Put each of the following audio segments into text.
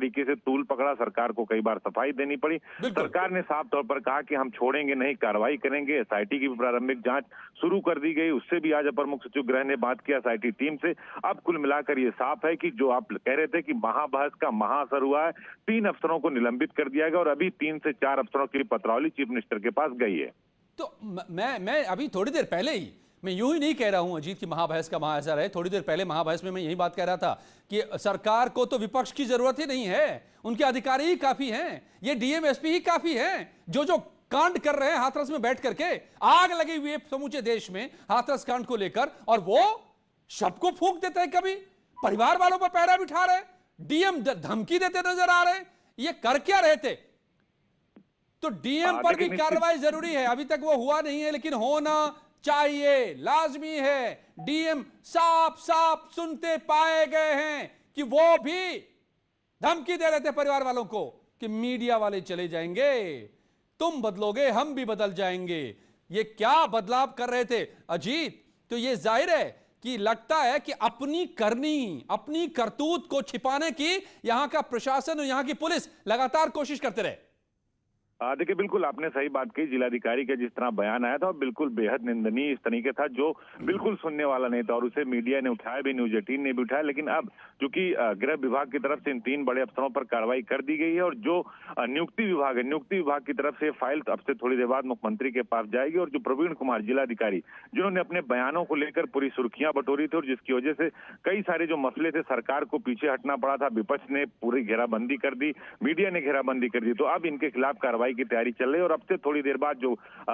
तरीके से तूल पकड़ा, सरकार को कई बार सफाई देनी पड़ी। सरकार ने साफ तौर पर कहा कि हम छोड़ेंगे नहीं, कार्रवाई करेंगे। एसआईटी की भी प्रारंभिक जांच शुरू कर दी गई, उससे भी आज अपर मुख्य सचिव गृह ने बात किया एसआईटी टीम से। अब कुल मिलाकर ये साफ है कि जो आप कह रहे थे कि महाबहस का महाअसर हुआ है, 3 अफसरों को निलंबित कर दिया गया और अभी 3 से 4 अफसरों की पत्रावली चीफ मिनिस्टर के पास गई है। तो मैं अभी थोड़ी देर पहले ही, मैं यूं ही नहीं कह रहा हूं अजीत की महाबहस का महाअसर है। थोड़ी देर पहले महाबहस में मैं यही बात कह रहा था कि सरकार को तो विपक्ष की जरूरत ही नहीं है, उनके अधिकारी ही काफी हैं, ये डीएम एसपी ही काफी हैं, जो कांड कर रहे हैं हाथरस में बैठ करके। आग लगी हुई है समूचे देश में हाथरस कांड को लेकर, और वो सबको फूंक देते हैं, कभी परिवार वालों पर पहरा बिठा रहे, डीएम धमकी देते नजर आ रहे हैं। ये कर क्या रहे थे? तो डीएम पर भी कार्रवाई जरूरी है, अभी तक वो हुआ नहीं है, लेकिन होना चाहिए, लाजमी है। डीएम साफ साफ सुनते पाए गए हैं कि वो भी धमकी दे रहे थे परिवार वालों को कि मीडिया वाले चले जाएंगे, तुम बदलोगे हम भी बदल जाएंगे। ये क्या बदलाव कर रहे थे अजीत? तो ये जाहिर है कि लगता है कि अपनी करनी, अपनी करतूत को छिपाने की यहां का प्रशासन और यहां की पुलिस लगातार कोशिश करते रहे। देखिए, बिल्कुल आपने सही बात कही। जिलाधिकारी का जिस तरह बयान आया था बिल्कुल बेहद निंदनीय इस तरीके था, जो बिल्कुल सुनने वाला नहीं था, और उसे मीडिया ने उठाया भी, न्यूज 18 ने भी उठाया। लेकिन अब चूंकि गृह विभाग की तरफ से इन 3 बड़े अफसरों पर कार्रवाई कर दी गई है, और जो नियुक्ति विभाग है, नियुक्ति विभाग की तरफ से फाइल अब से थोड़ी देर बाद मुख्यमंत्री के पास जाएगी। और जो प्रवीण कुमार जिलाधिकारी, जिन्होंने अपने बयानों को लेकर पूरी सुर्खियां बटोरी थी और जिसकी वजह से कई सारे जो मसले थे सरकार को पीछे हटना पड़ा था, विपक्ष ने पूरी घेराबंदी कर दी, मीडिया ने घेराबंदी कर दी, तो अब इनके खिलाफ कार्रवाई की तैयारी चल रही है। और अब से थोड़ी देर बाद जो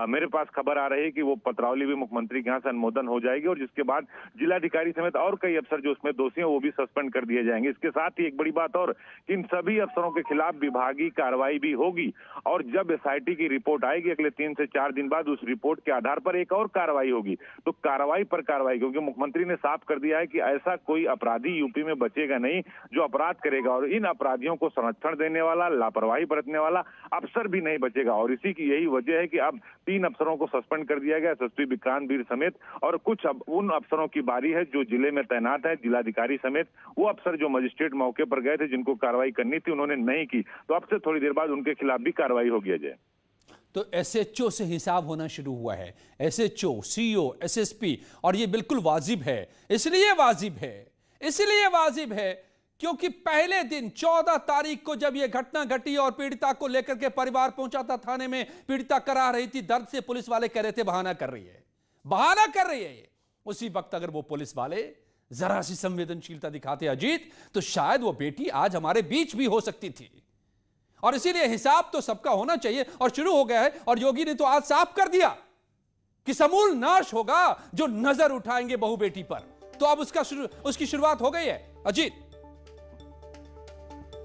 मेरे पास खबर आ रही है कि वो पत्रावली भी मुख्यमंत्री के यहाँ से अनुमोदन हो जाएगी, और जिसके बाद जिलाधिकारी समेत और कई अफसर जो उसमें दोषी हैं वो भी सस्पेंड कर दिए जाएंगे। इसके साथ ही एक बड़ी बात और कि इन सभी अफसरों के खिलाफ विभागीय कार्रवाई भी होगी, और जब एसआईटी की रिपोर्ट आएगी अगले 3 से 4 दिन बाद, उस रिपोर्ट के आधार पर एक और कार्रवाई होगी। तो कार्रवाई पर कार्रवाई, क्योंकि मुख्यमंत्री ने साफ कर दिया है कि ऐसा कोई अपराधी यूपी में बचेगा नहीं जो अपराध करेगा, और इन अपराधियों को संरक्षण देने वाला, लापरवाही बरतने वाला अफसर भी नहीं बचेगा। और इसी की यही वजह है कि अब 3 अफसरों को सस्पेंड कर दिया गया, एसएसपी विक्रांत वीर समेत, और कुछ अब उन अफसरों की बारी है जो जिले में तैनात है, जिलाधिकारी समेत। वो अफसर जो मजिस्ट्रेट मौके पर गए थे, जिनको कार्रवाई करनी थी, उन्होंने नहीं की, तो अब से थोड़ी देर बाद उनके खिलाफ भी कार्रवाई होगी। अजय, तो एसएचओ से हिसाब होना शुरू हुआ है, एसएचओ, सीओ, एसएसपी, और ये बिल्कुल वाजिब है। इसलिए वाजिब है क्योंकि पहले दिन 14 तारीख को जब यह घटना घटी और पीड़िता को लेकर के परिवार पहुंचा था थाने में, पीड़िता करा रही थी दर्द से, पुलिस वाले कह रहे थे बहाना कर रही है ये। उसी वक्त अगर वो पुलिस वाले जरा सी संवेदनशीलता दिखाते अजीत, तो शायद वो बेटी आज हमारे बीच भी हो सकती थी। और इसीलिए हिसाब तो सबका होना चाहिए और शुरू हो गया है। और योगी ने तो आज साफ कर दिया कि समूल नाश होगा जो नजर उठाएंगे बहू बेटी पर। तो अब उसकी शुरुआत हो गई है अजीत।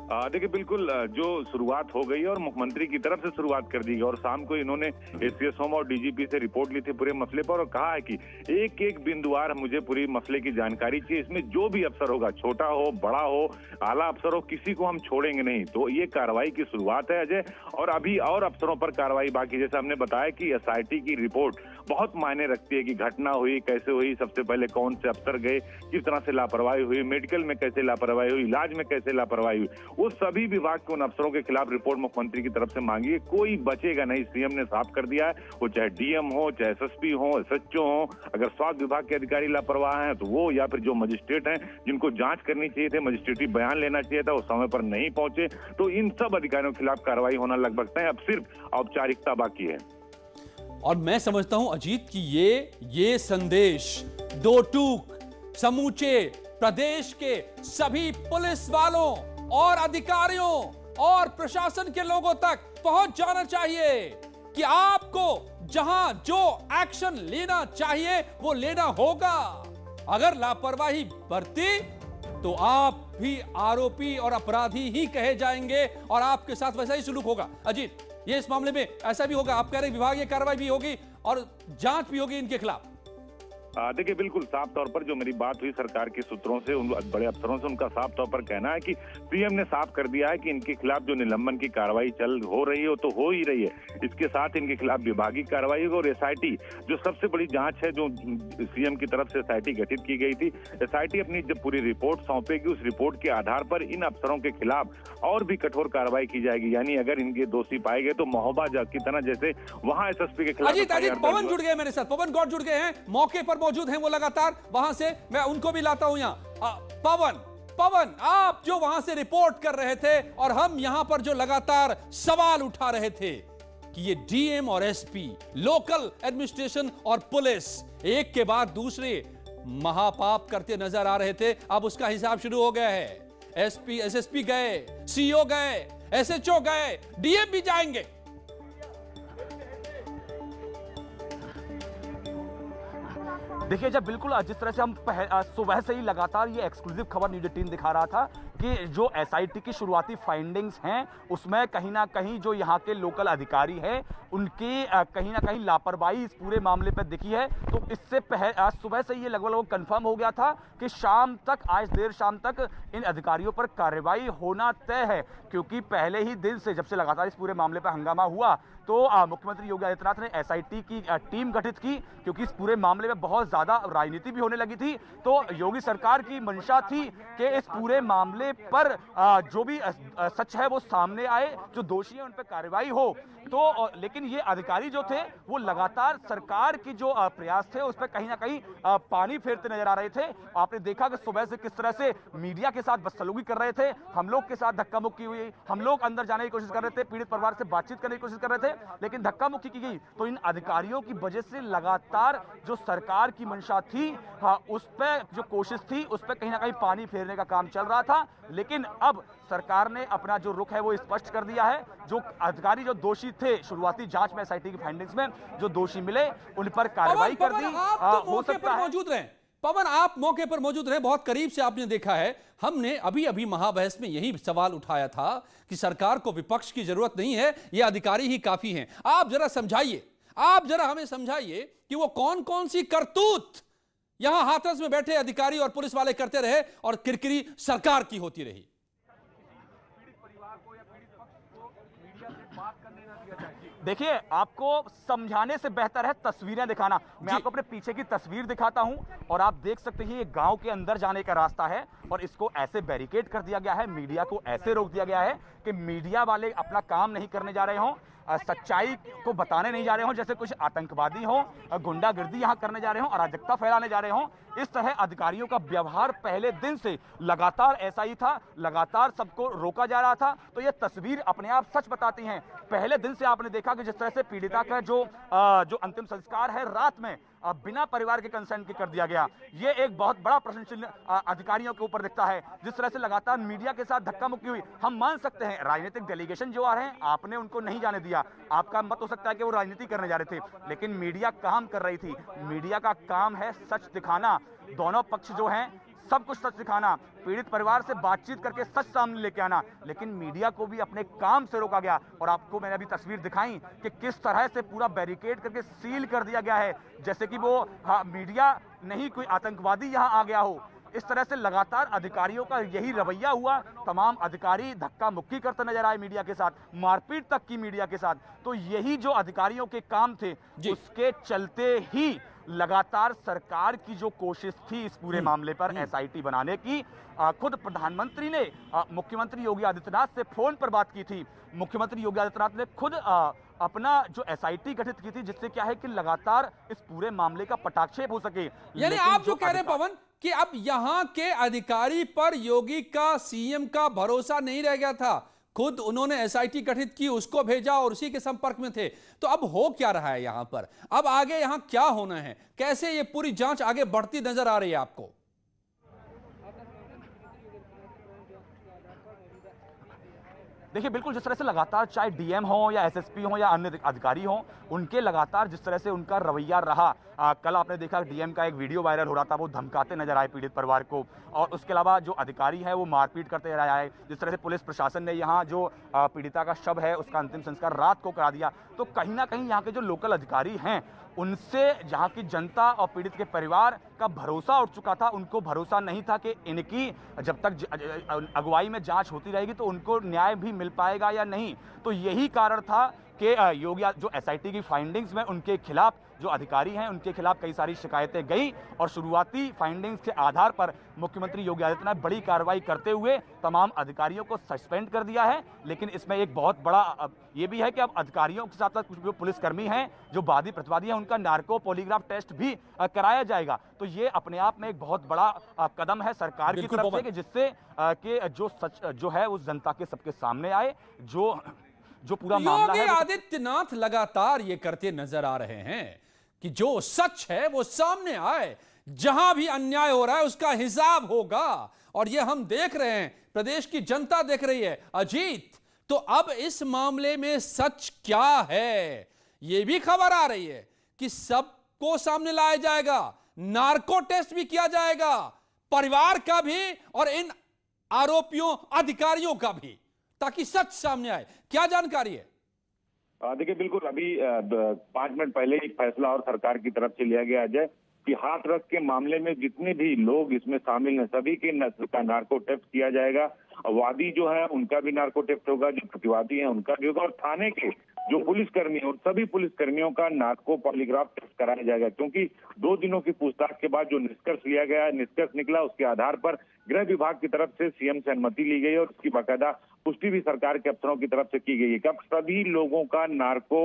देखिए, बिल्कुल जो शुरुआत हो गई है और मुख्यमंत्री की तरफ से शुरुआत कर दी गई, और शाम को इन्होंने एसपी होम और डीजीपी से रिपोर्ट ली थी पूरे मसले पर, और कहा है कि एक एक बिंदुवार मुझे पूरी मसले की जानकारी चाहिए, इसमें जो भी अफसर होगा, छोटा हो बड़ा हो, आला अफसर हो, किसी को हम छोड़ेंगे नहीं। तो ये कार्रवाई की शुरुआत है अजय, और अभी और अफसरों पर कार्रवाई बाकी। जैसे हमने बताया कि एसआईटी की रिपोर्ट बहुत मायने रखती है कि घटना हुई कैसे हुई, सबसे पहले कौन से अफसर गए, किस तरह से लापरवाही हुई, मेडिकल में कैसे लापरवाही हुई, इलाज में कैसे लापरवाही हुई, वो सभी विभाग के उन अफसरों के खिलाफ रिपोर्ट मुख्यमंत्री की तरफ से मांगी है। कोई बचेगा नहीं, सीएम ने साफ कर दिया है। वो चाहे डीएम हो, चाहे एसएसपी हो, एसएचओ हो, अगर स्वास्थ्य विभाग के अधिकारी लापरवाह हैं तो वो, या फिर जो मजिस्ट्रेट हैं जिनको जांच करनी चाहिए थे, मजिस्ट्रेटी बयान लेना चाहिए था, वो समय पर नहीं पहुंचे, तो इन सब अधिकारियों के खिलाफ कार्रवाई होना लगभग तय। अब सिर्फ औपचारिकता बाकी है। और मैं समझता हूं अजीत की ये संदेश दो टूक समूचे प्रदेश के सभी पुलिस वालों और अधिकारियों और प्रशासन के लोगों तक पहुंच जाना चाहिए कि आपको जहां जो एक्शन लेना चाहिए वो लेना होगा। अगर लापरवाही बरती तो आप भी आरोपी और अपराधी ही कहे जाएंगे और आपके साथ वैसा ही सुलूक होगा। अजीत, ये इस मामले में ऐसा भी होगा, आप कह रहे विभागीय कार्रवाई भी होगी और जांच भी होगी इनके खिलाफ। देखिए बिल्कुल साफ तौर पर जो मेरी बात हुई सरकार के सूत्रों से, उन बड़े अफसरों से, उनका साफ तौर पर कहना है कि सीएम ने साफ कर दिया है कि इनके खिलाफ जो निलंबन की कार्रवाई हो रही है वो तो हो ही रही है, इसके साथ इनके खिलाफ विभागीय कार्रवाई होगी और एसआईटी जो सबसे बड़ी जांच है, जो सीएम की तरफ से एसआईटी गठित की गई थी, एसआईटी अपनी जब पूरी रिपोर्ट सौंपेगी उस रिपोर्ट के आधार पर इन अफसरों के खिलाफ और भी कठोर कार्रवाई की जाएगी। यानी अगर इनके दोषी पाए गए तो महोबा की तरह जैसे वहां एसएसपी के खिलाफ पवन जुड़ गए मेरे साथ, पवन गौड़ जुड़ गए हैं, मौके पर मौजूद हैं वो लगातार, वहां से मैं उनको भी लाता हूं यहां। पवन आप जो वहां से रिपोर्ट कर रहे थे और हम यहां पर जो लगातार सवाल उठा रहे थे कि ये डीएम और एसपी, लोकल एडमिनिस्ट्रेशन और पुलिस एक के बाद दूसरे महापाप करते नजर आ रहे थे, अब उसका हिसाब शुरू हो गया है। एसपी, एसएसपी गए, सीओ गए, एसएचओ गए, डीएम भी जाएंगे। देखिए जब बिल्कुल जिस तरह से हम सुबह से ही लगातार ये एक्सक्लूसिव खबर न्यूज़ 18 दिखा रहा था कि जो एसआईटी की शुरुआती फाइंडिंग्स हैं उसमें कहीं ना कहीं जो यहाँ के लोकल अधिकारी हैं उनकी कहीं ना कहीं लापरवाही इस पूरे मामले पर दिखी है। तो इससे आज सुबह से ये लगभग कंफर्म हो गया था कि शाम तक, आज देर शाम तक इन अधिकारियों पर कार्रवाई होना तय है, क्योंकि पहले ही दिन से जब से लगातार इस पूरे मामले पर हंगामा हुआ तो मुख्यमंत्री योगी आदित्यनाथ ने एसआईटी की टीम गठित की, क्योंकि इस पूरे मामले में बहुत ज्यादा राजनीति भी होने लगी थी। तो योगी सरकार की मंशा थी कि इस पूरे मामले पर जो भी सच है वो सामने आए, जो दोषी है उन पर कार्रवाई हो। तो लेकिन ये अधिकारी जो थे वो लगातार सरकार की जो प्रयास थे उस पर कहीं ना कहीं पानी फेरते नजर आ रहे थे। आपने देखा कि सुबह से किस तरह से मीडिया के साथ बदसलूकी कर रहे थे, हम लोग के साथ धक्का मुक्की हुई, हम लोग अंदर जाने की कोशिश कर रहे थे, पीड़ित परिवार से बातचीत करने की कोशिश कर रहे थे, लेकिन धक्का मुक्की की गई। तो इन अधिकारियों की वजह से लगातार जो सरकार की मंशा थी उस पर जो कोशिश थी उस पर कहीं ना कहीं पानी फेरने का काम चल रहा था। लेकिन अब सरकार ने अपना जो रुख है वो स्पष्ट कर दिया है। जो अधिकारी जो दोषी थे शुरुआती जांच में एसआईटी की फाइंडिंग्स में जो दोषी मिले उन पर कार्रवाई कर दी। हो सकता है मौजूद रहे पवन, आप मौके पर मौजूद रहे, बहुत करीब से आपने देखा है। हमने अभी अभी महाबहस में यही सवाल उठाया था कि सरकार को विपक्ष की जरूरत नहीं है, ये अधिकारी ही काफी हैं। आप जरा समझाइए, आप जरा हमें समझाइए कि वो कौन कौन सी करतूत यहां हाथरस में बैठे अधिकारी और पुलिस वाले करते रहे और किरकिरी सरकार की होती रही। देखिए आपको समझाने से बेहतर है तस्वीरें दिखाना। मैं आपको अपने पीछे की तस्वीर दिखाता हूं और आप देख सकते हैं ये गांव के अंदर जाने का रास्ता है और इसको ऐसे बैरिकेड कर दिया गया है, मीडिया को ऐसे रोक दिया गया है कि मीडिया वाले अपना काम नहीं करने जा रहे हों, सच्चाई को बताने नहीं जा रहे हों, जैसे कुछ आतंकवादी हों, गुंडागर्दी यहां करने जा रहे हों, अराजकता फैलाने जा रहे हों। इस तरह अधिकारियों का व्यवहार पहले दिन से लगातार ऐसा ही था, लगातार सबको रोका जा रहा था। तो ये तस्वीर अपने आप सच बताती हैं। पहले दिन से आपने देखा कि जिस तरह से पीड़िता का जो अंतिम संस्कार है रात में बिना परिवार के कंसेंट के कर दिया गया, ये एक बहुत बड़ा प्रश्न चिन्ह अधिकारियों के ऊपर दिखता है। जिस तरह से लगातार मीडिया के साथ धक्का मुक्की हुई, हम मान सकते हैं राजनीतिक डेलीगेशन जो आ रहे हैं आपने उनको नहीं जाने दिया, आपका मत हो सकता है कि वो राजनीति करने जा रहे थे, लेकिन मीडिया काम कर रही थी। मीडिया का काम है सच दिखाना, दोनों पक्ष जो हैं सब कुछ सच दिखाना, पीड़ित परिवार से बातचीत करके सच सामने लेके आना। लेकिन मीडिया को भी अपने काम से रोका गया और आपको मैंने अभी तस्वीर दिखाई कि किस तरह से पूरा बैरिकेड करके सील कर दिया गया है, जैसे कि वो मीडिया नहीं कोई आतंकवादी यहां आ गया हो। इस तरह से लगातार अधिकारियों का यही रवैया हुआ। तमाम अधिकारी धक्का मुक्की करते नजर आए मीडिया के साथ, मारपीट तक की मीडिया के साथ। तो यही जो अधिकारियों के काम थे उसके चलते ही लगातार सरकार की जो कोशिश थी इस पूरे मामले पर एसआईटी बनाने की, खुद प्रधानमंत्री ने मुख्यमंत्री योगी आदित्यनाथ से फोन पर बात की थी। मुख्यमंत्री योगी आदित्यनाथ ने खुद अपना जो एसआईटी गठित की थी, जिससे क्या है कि लगातार इस पूरे मामले का पटाक्षेप हो सके। यानी आप जो कह रहे हैं पवन कि अब यहां के अधिकारी पर योगी का, सीएम का भरोसा नहीं रह गया था, खुद उन्होंने एसआईटी गठित की, उसको भेजा और उसी के संपर्क में थे। तो अब हो क्या रहा है यहां पर, अब आगे यहां क्या होना है, कैसे ये पूरी जांच आगे बढ़ती नजर आ रही है आपको? देखिए बिल्कुल जिस तरह से लगातार चाहे डीएम हो या एसएसपी हो या अन्य अधिकारी हो, उनके लगातार जिस तरह से उनका रवैया रहा, कल आपने देखा डीएम का एक वीडियो वायरल हो रहा था, वो धमकाते नजर आए पीड़ित परिवार को, और उसके अलावा जो अधिकारी है वो मारपीट करते नजर आए। जिस तरह से पुलिस प्रशासन ने यहाँ जो पीड़िता का शव है उसका अंतिम संस्कार रात को करा दिया। तो कहीं ना कहीं यहाँ के जो लोकल अधिकारी हैं उनसे जहां की जनता और पीड़ित के परिवार का भरोसा उठ चुका था। उनको भरोसा नहीं था कि इनकी जब तक अगुवाई में जांच होती रहेगी तो उनको न्याय भी मिल पाएगा या नहीं। तो यही कारण था कि योगी जो एसआईटी की फाइंडिंग्स में उनके खिलाफ जो अधिकारी हैं उनके खिलाफ कई सारी शिकायतें गई और शुरुआती फाइंडिंग्स के आधार पर मुख्यमंत्री योगी आदित्यनाथ बड़ी कार्रवाई करते हुए तमाम अधिकारियों को सस्पेंड कर दिया है। लेकिन इसमें एक बहुत बड़ा ये भी है कि अब अधिकारियों के साथ साथ कुछ जो पुलिसकर्मी हैं, जो वादी प्रतिवादी हैं, उनका नार्को पॉलीग्राफ टेस्ट भी कराया जाएगा। तो ये अपने आप में एक बहुत बड़ा कदम है सरकार की तरफ से कि जिससे कि जो सच जो है उस जनता के सबके सामने आए। जो पूरा मामला है, योगी आदित्यनाथ लगातार ये करते नजर आ रहे हैं कि जो सच है वो सामने आए, जहां भी अन्याय हो रहा है उसका हिसाब होगा। और ये हम देख रहे हैं, प्रदेश की जनता देख रही है। अजीत, तो अब इस मामले में सच क्या है? ये भी खबर आ रही है कि सबको सामने लाया जाएगा, नार्को टेस्ट भी किया जाएगा, परिवार का भी और इन आरोपियों अधिकारियों का भी, ताकि सच सामने आए। क्या जानकारी है? देखिए, बिल्कुल अभी 5 मिनट पहले एक फैसला और सरकार की तरफ से लिया गया अजय कि हाथरस के मामले में जितने भी लोग इसमें शामिल हैं सभी के नार्को टेस्ट किया जाएगा। वादी जो है उनका भी नार्को टेस्ट होगा, जो प्रतिवादी हैं उनका भी होगा, और थाने के जो पुलिसकर्मी हैं उन सभी पुलिसकर्मियों का नार्को पॉलीग्राफ टेस्ट कराया जाएगा। क्योंकि 2 दिनों की पूछताछ के बाद जो निष्कर्ष लिया गया, निष्कर्ष निकला, उसके आधार पर गृह विभाग की तरफ से सीएम से अनुमति ली गई और उसकी बाकायदा पुष्टि भी सरकार के अफसरों की तरफ से की गई है कि अब सभी लोगों का नार्को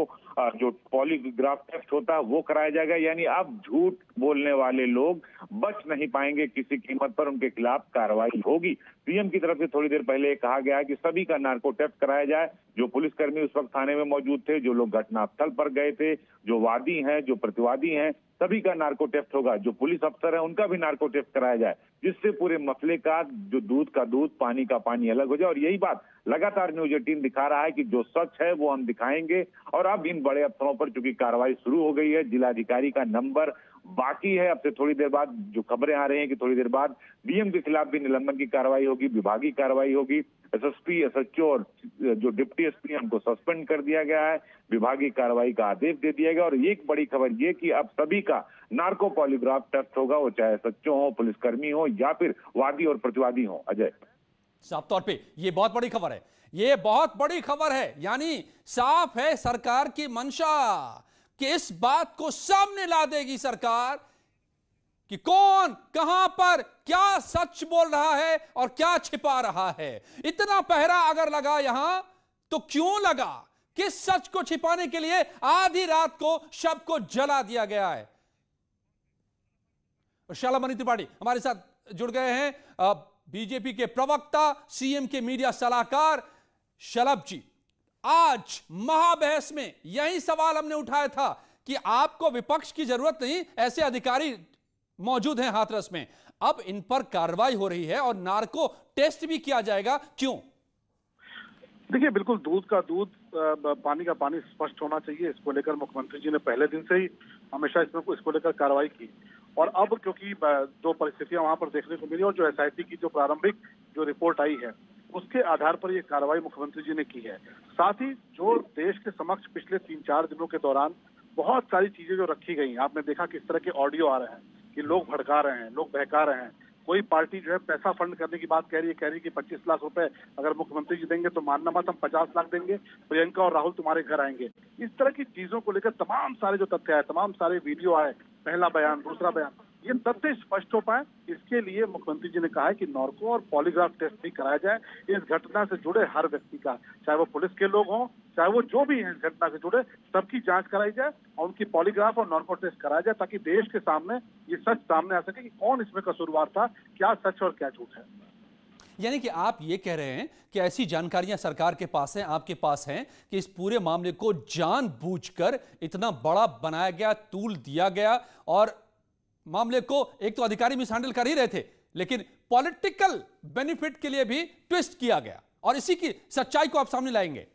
जो पॉलीग्राफ टेस्ट होता है वो कराया जाएगा। यानी अब झूठ बोलने वाले लोग बच नहीं पाएंगे, किसी कीमत पर उनके खिलाफ कार्रवाई होगी। सीएम की तरफ से थोड़ी देर पहले कहा गया कि सभी का नार्को टेस्ट कराया जाए। जो पुलिसकर्मी उस वक्त थाने में मौजूद थे, जो लोग घटनास्थल पर गए थे, जो वादी हैं, जो प्रतिवादी हैं, सभी का नार्को टेस्ट होगा। जो पुलिस अफसर है उनका भी नार्को टेस्ट कराया जाए, जिससे पूरे मसले का जो दूध का दूध पानी का पानी अलग हो जाए। और यही बात लगातार न्यूज 18 दिखा रहा है कि जो सच है वो हम दिखाएंगे। और अब इन बड़े अफसरों पर चूंकि कार्रवाई शुरू हो गई है, जिलाधिकारी का नंबर बाकी है। अब से थोड़ी देर बाद जो खबरें आ रही हैं कि थोड़ी देर बाद डीएम के खिलाफ भी निलंबन की कार्रवाई होगी, विभागीय कार्रवाई होगी। एसएसपी, एसएचओ और जो डिप्टी एसपी उनको सस्पेंड कर दिया गया है, विभागीय कार्रवाई का आदेश दे दिया गया। और एक बड़ी खबर ये कि अब सभी का नार्को पॉलीग्राफ टेस्ट होगा, वो चाहे एसएचओ हो, पुलिसकर्मी हो या फिर वादी और प्रतिवादी हो। अजय, साफ तौर पे ये बहुत बड़ी खबर है, ये बहुत बड़ी खबर है। यानी साफ है सरकार की मंशा कि इस बात को सामने ला देगी सरकार कि कौन कहां पर क्या सच बोल रहा है और क्या छिपा रहा है। इतना पहरा अगर लगा यहां तो क्यों लगा? किस सच को छिपाने के लिए आधी रात को शव को जला दिया गया है? शालामणि त्रिपाठी हमारे साथ जुड़ गए हैं, बीजेपी के प्रवक्ता, सीएम के मीडिया सलाहकार। शलभ जी, आज महाबहस में यही सवाल हमने उठाया था कि आपको विपक्ष की जरूरत नहीं, ऐसे अधिकारी मौजूद हैं हाथरस में। अब इन पर कार्रवाई हो रही है और नार्को टेस्ट भी किया जाएगा, क्यों? देखिए, बिल्कुल दूध का दूध पानी का पानी स्पष्ट होना चाहिए। इसको लेकर मुख्यमंत्री जी ने पहले दिन से ही हमेशा इसको लेकर कार्रवाई की। और अब क्योंकि जो परिस्थितियां वहां पर देखने को मिली और जो एसआईटी की जो प्रारंभिक जो रिपोर्ट आई है उसके आधार पर ये कार्रवाई मुख्यमंत्री जी ने की है। साथ ही जो देश के समक्ष पिछले 3-4 दिनों के दौरान बहुत सारी चीजें जो रखी गई, आपने देखा किस तरह के ऑडियो आ रहे हैं कि लोग भड़का रहे हैं, लोग बहका रहे हैं। कोई पार्टी जो है पैसा फंड करने की बात कह रही है कि 25 लाख रुपए अगर मुख्यमंत्री जी देंगे तो मानना मत, हम 50 लाख देंगे, प्रियंका और राहुल तुम्हारे घर आएंगे। इस तरह की चीजों को लेकर तमाम सारे जो तथ्य आए, तमाम सारे वीडियो आए, पहला बयान, दूसरा बयान, ये तथ्य स्पष्ट हो पाए, इसके लिए मुख्यमंत्री जी ने कहा है कि नार्को और पॉलीग्राफ टेस्ट भी कराया जाए। इस घटना से जुड़े हर व्यक्ति का, चाहे वो पुलिस के लोग हों, चाहे वो जो भी हैं इस घटना से जुड़े, सबकी जांच कराई जाए और उनकी पॉलीग्राफ और नार्को टेस्ट कराया जाए, ताकि देश के सामने ये सच सामने आ सके कि कौन इसमें कसूरवार था, क्या सच और क्या झूठ है। यानी कि आप ये कह रहे हैं कि ऐसी जानकारियां सरकार के पास हैं, आपके पास हैं कि इस पूरे मामले को जानबूझकर इतना बड़ा बनाया गया, तूल दिया गया और मामले को एक तो अधिकारी मिस हैंडल कर ही रहे थे, लेकिन पॉलिटिकल बेनिफिट के लिए भी ट्विस्ट किया गया और इसी की सच्चाई को आप सामने लाएंगे।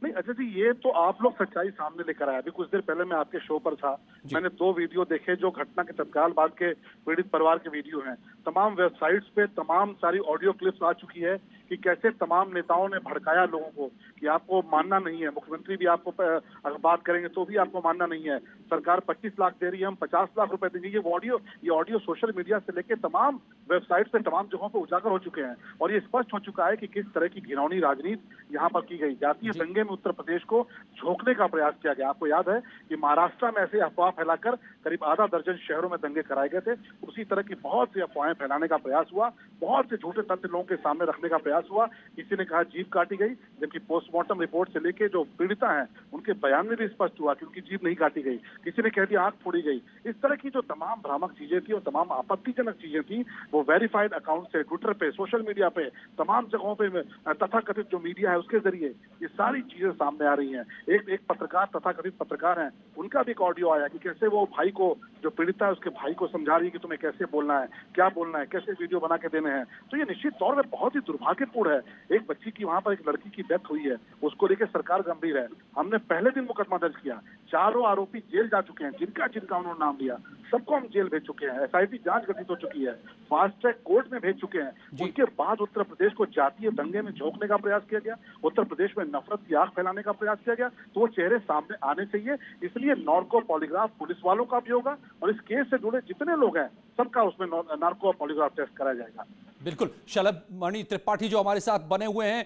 नहीं अजय जी, ये तो आप लोग सच्चाई सामने लेकर आए। अभी कुछ देर पहले मैं आपके शो पर था, मैंने 2 वीडियो देखे जो घटना के तत्काल बाद के पीड़ित परिवार के वीडियो हैं। तमाम वेबसाइट्स पे तमाम सारी ऑडियो क्लिप्स आ चुकी है कि कैसे तमाम नेताओं ने भड़काया लोगों को कि आपको मानना नहीं है, मुख्यमंत्री भी आपको अगर बात करेंगे तो भी आपको मानना नहीं है, सरकार 25 लाख दे रही है, हम 50 लाख रुपए देंगे। ये ऑडियो सोशल मीडिया से लेकर तमाम वेबसाइट से तमाम जगहों पर उजागर हो चुके हैं और ये स्पष्ट हो चुका है कि किस तरह की घिनौनी राजनीति यहाँ पर की गई। जातीय दंगे में उत्तर प्रदेश को झोंकने का प्रयास किया गया। आपको याद है कि महाराष्ट्र में ऐसे अफवाह फैलाकर करीब आधा दर्जन शहरों में दंगे कराए गए थे। उसी तरह की बहुत सी अफवाहें फैलाने का प्रयास हुआ, बहुत से झूठे तथ्य लोगों के सामने रखने का प्रयास हुआ। किसी ने कहा जीभ काटी गई, जबकि पोस्टमार्टम रिपोर्ट से लेके जो पीड़िता हैं उनके बयान में भी स्पष्ट हुआ कि उनकी जीभ नहीं काटी गई। किसी ने कह दिया आंख फोड़ी गई। इस तरह की जो तमाम भ्रामक चीजें थी और तमाम आपत्तिजनक चीजें थी वो वेरीफाइड अकाउंट से, ट्विटर पे, सोशल मीडिया पे, तमाम जगहों पे तथाकथित जो मीडिया है उसके जरिए ये सारी चीजें सामने आ रही हैं। एक पत्रकार, तथाकथित पत्रकार हैं, उनका भी एक ऑडियो आया कि कैसे वो भाई को, जो पीड़िता है उसके भाई को समझा रही है कि तुम्हें कैसे बोलना है, क्या बोलना है, कैसे वीडियो बना के देने हैं। तो ये निश्चित तौर पर बहुत ही दुर्भाग्यपूर्ण है। एक बच्ची की, वहां पर एक लड़की की डेथ हुई है, उसको लेकर सरकार गंभीर है। हमने पहले दिन मुकदमा दर्ज किया, चारों आरोपी जेल जा चुके हैं, जिनका उन्होंने नाम लिया सबको हम जेल भेज चुके हैं। एसआईटी जांच गठित हो चुकी है, फास्ट ट्रैक कोर्ट में भेज चुके हैं। उसके बाद उत्तर प्रदेश को जातीय दंगे में झोंकने का प्रयास किया गया, उत्तर प्रदेश में नफरत की आग फैलाने का प्रयास किया गया। तो वो चेहरे सामने आने चाहिए। इसलिए नार्को पॉलीग्राफ पुलिस वालों का भी होगा और इस केस से जुड़े जितने लोग हैं सबका उसमें नार्को पॉलीग्राफ टेस्ट कराया जाएगा। बिल्कुल। शलभ मणि त्रिपाठी जो हमारे साथ बने हुए हैं,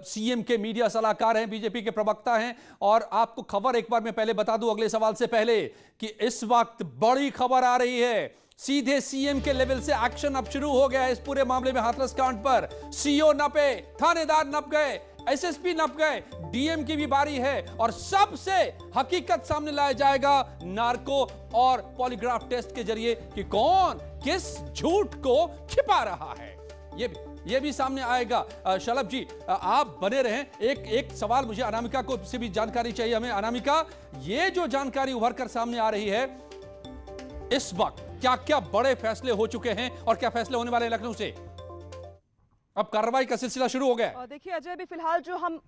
सीएम के मीडिया सलाहकार हैं, बीजेपी के प्रवक्ता हैं, और आपको खबर एक बार मैं पहले बता दूं अगले सवाल से पहले कि इस वक्त बड़ी खबर आ रही है, सीधे सीएम के लेवल से एक्शन अब शुरू हो गया है इस पूरे मामले में। हाथरस कांड पर सीओ नपे, थानेदार नप गए, एसएसपी नप गए, डीएम की भी बारी है और सबसे हकीकत सामने लाया जाएगा नार्को और पॉलीग्राफ टेस्ट के जरिए कि कौन किस झूठ को छिपा रहा है। ये भी सामने आएगा। शलभ जी आप बने रहें। एक सवाल मुझे अनामिका को से भी जानकारी चाहिए हमें। अनामिका, ये जो जानकारी उभर कर सामने आ रही है, इस वक्त क्या क्या बड़े फैसले हो चुके हैं और क्या फैसले होने वाले हैं लखनऊ से? अब कार्रवाई का सिलसिला शुरू हो गया। देखिए अजय, अभी फिलहाल जो हम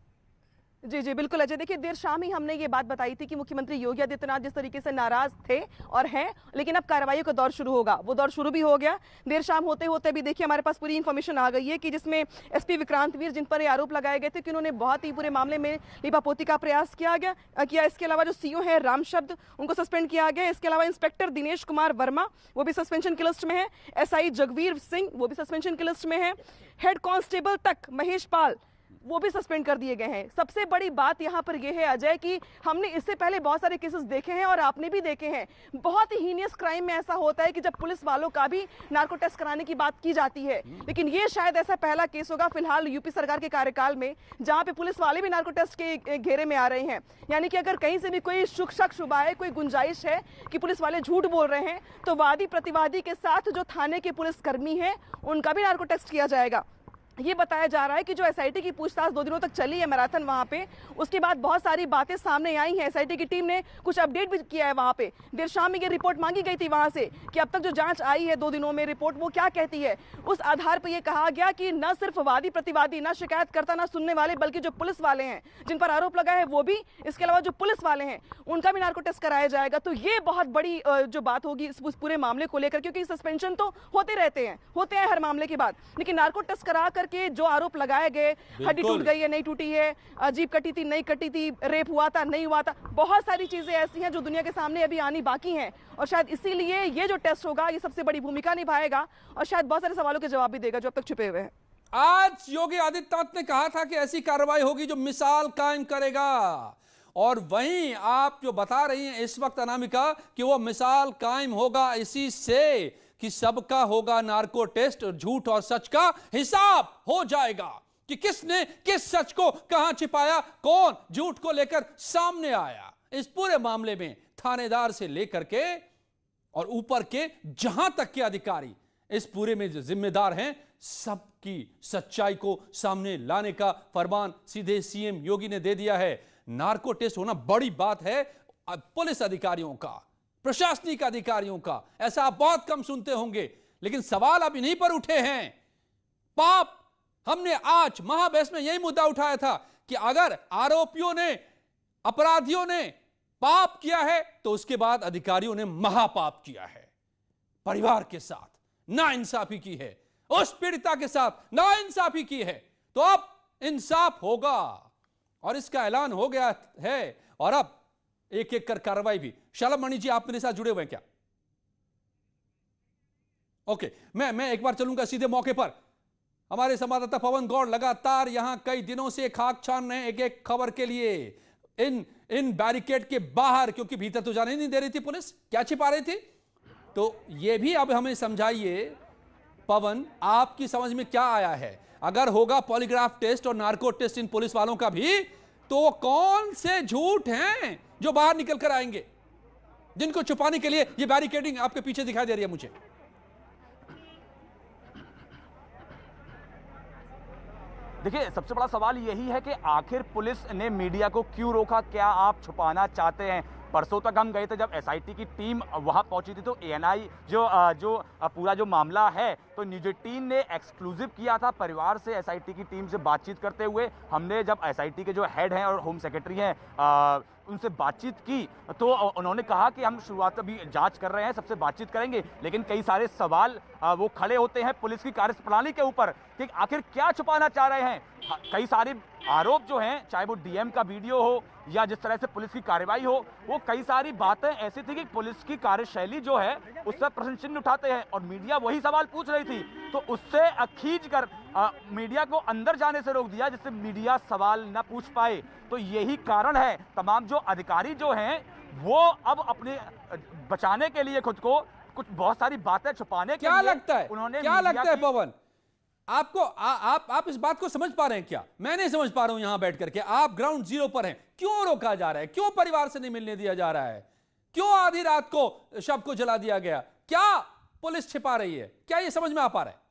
जी बिल्कुल अजय, देखिए देर शाम ही हमने ये बात बताई थी कि मुख्यमंत्री योगी आदित्यनाथ जिस तरीके से नाराज थे और हैं, लेकिन अब कार्रवाइयों का दौर शुरू होगा। वो दौर शुरू भी हो गया। देर शाम होते होते भी देखिए हमारे पास पूरी इन्फॉर्मेशन आ गई है कि जिसमें एसपी विक्रांत वीर, जिन पर ये आरोप लगाए गए थे कि उन्होंने बहुत ही पूरे मामले में लिपापोती का प्रयास किया। इसके अलावा जो सीओ है रामशब्द, उनको सस्पेंड किया गया। इसके अलावा इंस्पेक्टर दिनेश कुमार वर्मा, वो भी सस्पेंशन की लिस्ट में है। एसआई जगवीर सिंह, वो भी सस्पेंशन की लिस्ट में है। हेड कांस्टेबल तक महेश पाल, वो भी सस्पेंड कर दिए गए हैं। सबसे बड़ी बात यहाँ पर यह है अजय कि हमने इससे पहले बहुत सारे केसेस देखे हैं और आपने भी देखे हैं। बहुत ही हीनियस क्राइम में ऐसा होता है कि जब पुलिस वालों का भी नार्को टेस्ट कराने की बात की जाती है, लेकिन ये शायद ऐसा पहला केस होगा फिलहाल यूपी सरकार के कार्यकाल में जहां पे पुलिस वाले भी नार्को टेस्ट के घेरे में आ रहे हैं। यानी कि अगर कहीं से भी कोई शक शुबा है, कोई गुंजाइश है कि पुलिस वाले झूठ बोल रहे हैं, तो वादी प्रतिवादी के साथ जो थाने के पुलिसकर्मी हैं उनका भी नार्को टेस्ट किया जाएगा। ये बताया जा रहा है कि जो एसआईटी की पूछताछ 2 दिनों तक चली है मैराथन वहाँ पे, उसके बाद बहुत सारी बातें सामने आई हैं। एसआईटी की टीम ने कुछ अपडेट भी किया है वहाँ पे। देर शाम में ये रिपोर्ट मांगी गई थी वहाँ से कि अब तक जो जांच आई है 2 दिनों में रिपोर्ट वो क्या कहती है। उस आधार पर यह कहा गया कि न सिर्फ वादी प्रतिवादी, न शिकायतकर्ता, न सुनने वाले, बल्कि जो पुलिस वाले हैं जिन पर आरोप लगा है वो भी, इसके अलावा जो पुलिस वाले हैं उनका भी नार्को टेस्ट कराया जाएगा। तो ये बहुत बड़ी जो बात होगी इस पूरे मामले को लेकर, क्योंकि सस्पेंशन तो होते हैं हर मामले के बाद, लेकिन नार्को टेस्ट करा करके जो आरोप लगाए गए, हड्डी टूट गई है नहीं टूटी है, जीभ कटी थी नहीं कटी थी, रेप हुआ था नहीं हुआ था, बहुत सारी चीजें ऐसी हैं जो दुनिया के सामने अभी आनी बाकी हैं। और शायद इसीलिए ये जो टेस्ट होगा ये सबसे बड़ी भूमिका निभाएगा और शायद बहुत सारे सवालों के जवाब भी देगा जो अब तक छुपे हुए हैं। आज योगी आदित्यनाथ ने कहा था कि ऐसी कार्रवाई होगी जो मिसाल कायम करेगा, और वहीं आप जो बता रही हैं इस वक्त अनामिका कि वो मिसाल कायम होगा इसी से कि सबका होगा नार्को टेस्ट, झूठ और सच का हिसाब हो जाएगा कि किसने किस सच को कहां छिपाया, कौन झूठ को लेकर सामने आया। इस पूरे मामले में थानेदार से लेकर के और ऊपर के जहां तक के अधिकारी इस पूरे में जो जिम्मेदार हैं, सबकी सच्चाई को सामने लाने का फरमान सीधे सीएम योगी ने दे दिया है। नार्को टेस्ट होना बड़ी बात है पुलिस अधिकारियों का, प्रशासनिक अधिकारियों का, ऐसा आप बहुत कम सुनते होंगे, लेकिन सवाल अब इन्हीं पर उठे हैं। पाप, हमने आज महाबहस में यही मुद्दा उठाया था कि अगर आरोपियों ने, अपराधियों ने पाप किया है तो उसके बाद अधिकारियों ने महापाप किया है, परिवार के साथ नाइंसाफी की है, उस पीड़िता के साथ नाइंसाफी की है, तो अब इंसाफ होगा और इसका ऐलान हो गया है। और अब एक एक कर कार्रवाई भी। शलभ मणि जी, आप मेरे साथ जुड़े हुए हैं क्या? ओके, मैं एक बार चलूंगा सीधे मौके पर। हमारे संवाददाता पवन गौड़ लगातार यहां कई दिनों से खाक छान रहे हैं एक एक खबर के लिए। इन बैरिकेड के बाहर, क्योंकि भीतर तो जाने नहीं दे रही थी पुलिस, क्या छिपा रही थी? तो यह भी अब हमें समझाइए पवन, आपकी समझ में क्या आया है? अगर होगा पॉलीग्राफ टेस्ट और नार्को टेस्ट इन पुलिस वालों का भी, तो वो कौन से झूठ हैं जो बाहर निकल कर आएंगे, जिनको छुपाने के लिए ये बैरिकेडिंग आपके पीछे दिखाई दे रही है मुझे? देखिए, सबसे बड़ा सवाल यही है कि आखिर पुलिस ने मीडिया को क्यों रोका? क्या आप छुपाना चाहते हैं? परसों तक हम गए थे जब एसआईटी की टीम वहां पहुंची थी, तो एएनआई जो पूरा जो मामला है, तो न्यूज 18 ने एक्सक्लूसिव किया था परिवार से एसआईटी की टीम से बातचीत करते हुए। हमने जब एसआईटी के जो हेड हैं और होम सेक्रेटरी हैं उनसे बातचीत की, तो उन्होंने कहा कि हम शुरुआत अभी जांच कर रहे हैं, सबसे बातचीत करेंगे, लेकिन कई सारे सवाल वो खड़े होते हैं पुलिस की कार्यप्रणाली के ऊपर कि आखिर क्या छुपाना चाह रहे हैं। कई सारे आरोप जो हैं, चाहे वो डीएम का वीडियो हो या जिस तरह से पुलिस की कार्रवाई हो, वो कई सारी बातें ऐसी थी कि पुलिस की कार्यशैली जो है उस पर प्रश्न चिन्ह उठाते हैं, और मीडिया वही सवाल पूछ रही थी, तो उससे खींच कर मीडिया को अंदर जाने से रोक दिया, जिससे मीडिया सवाल न पूछ पाए। तो यही कारण है तमाम जो अधिकारी जो हैं वो अब अपने बचाने के लिए खुद को कुछ बहुत सारी बातें छुपाने के लिए लगता है, उन्होंने क्या लगता है पवन, आपको आप इस बात को समझ पा रहे हैं क्या? मैं नहीं समझ पा रहा हूं यहां बैठ करके। आप ग्राउंड जीरो पर हैं, क्यों रोका जा रहा है? क्यों परिवार से नहीं मिलने दिया जा रहा है? क्यों आधी रात को शव को जला दिया गया? क्या पुलिस छिपा रही है? क्या ये समझ में आ पा रहा है?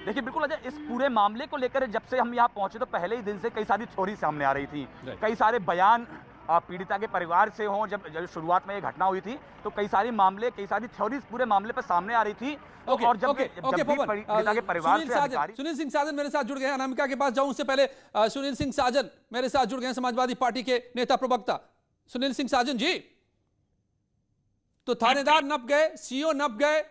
देखिए, बिल्कुल अजय, इस पूरे मामले को लेकर जब से हम यहाँ पहुंचे तो पहले ही दिन से कई सारी थ्योरी सामने आ रही थी, कई सारे बयान पीड़िता के परिवार से हों। जब शुरुआत में ये घटना हुई थी तो कई सारी थ्योरीज पूरे मामले पर सामने आ रही थी। और जब पीड़िता के परिवार से अधिकारी सुनील सिंह साजन मेरे साथ जुड़ गए हैं। अनामिका के पास जाऊं उससे पहले सुनील सिंह साजन मेरे साथ जुड़ गए हैं, समाजवादी पार्टी के नेता प्रवक्ता। सुनील सिंह साजन जी, तो थानेदार नप गए, सीओ नप गए,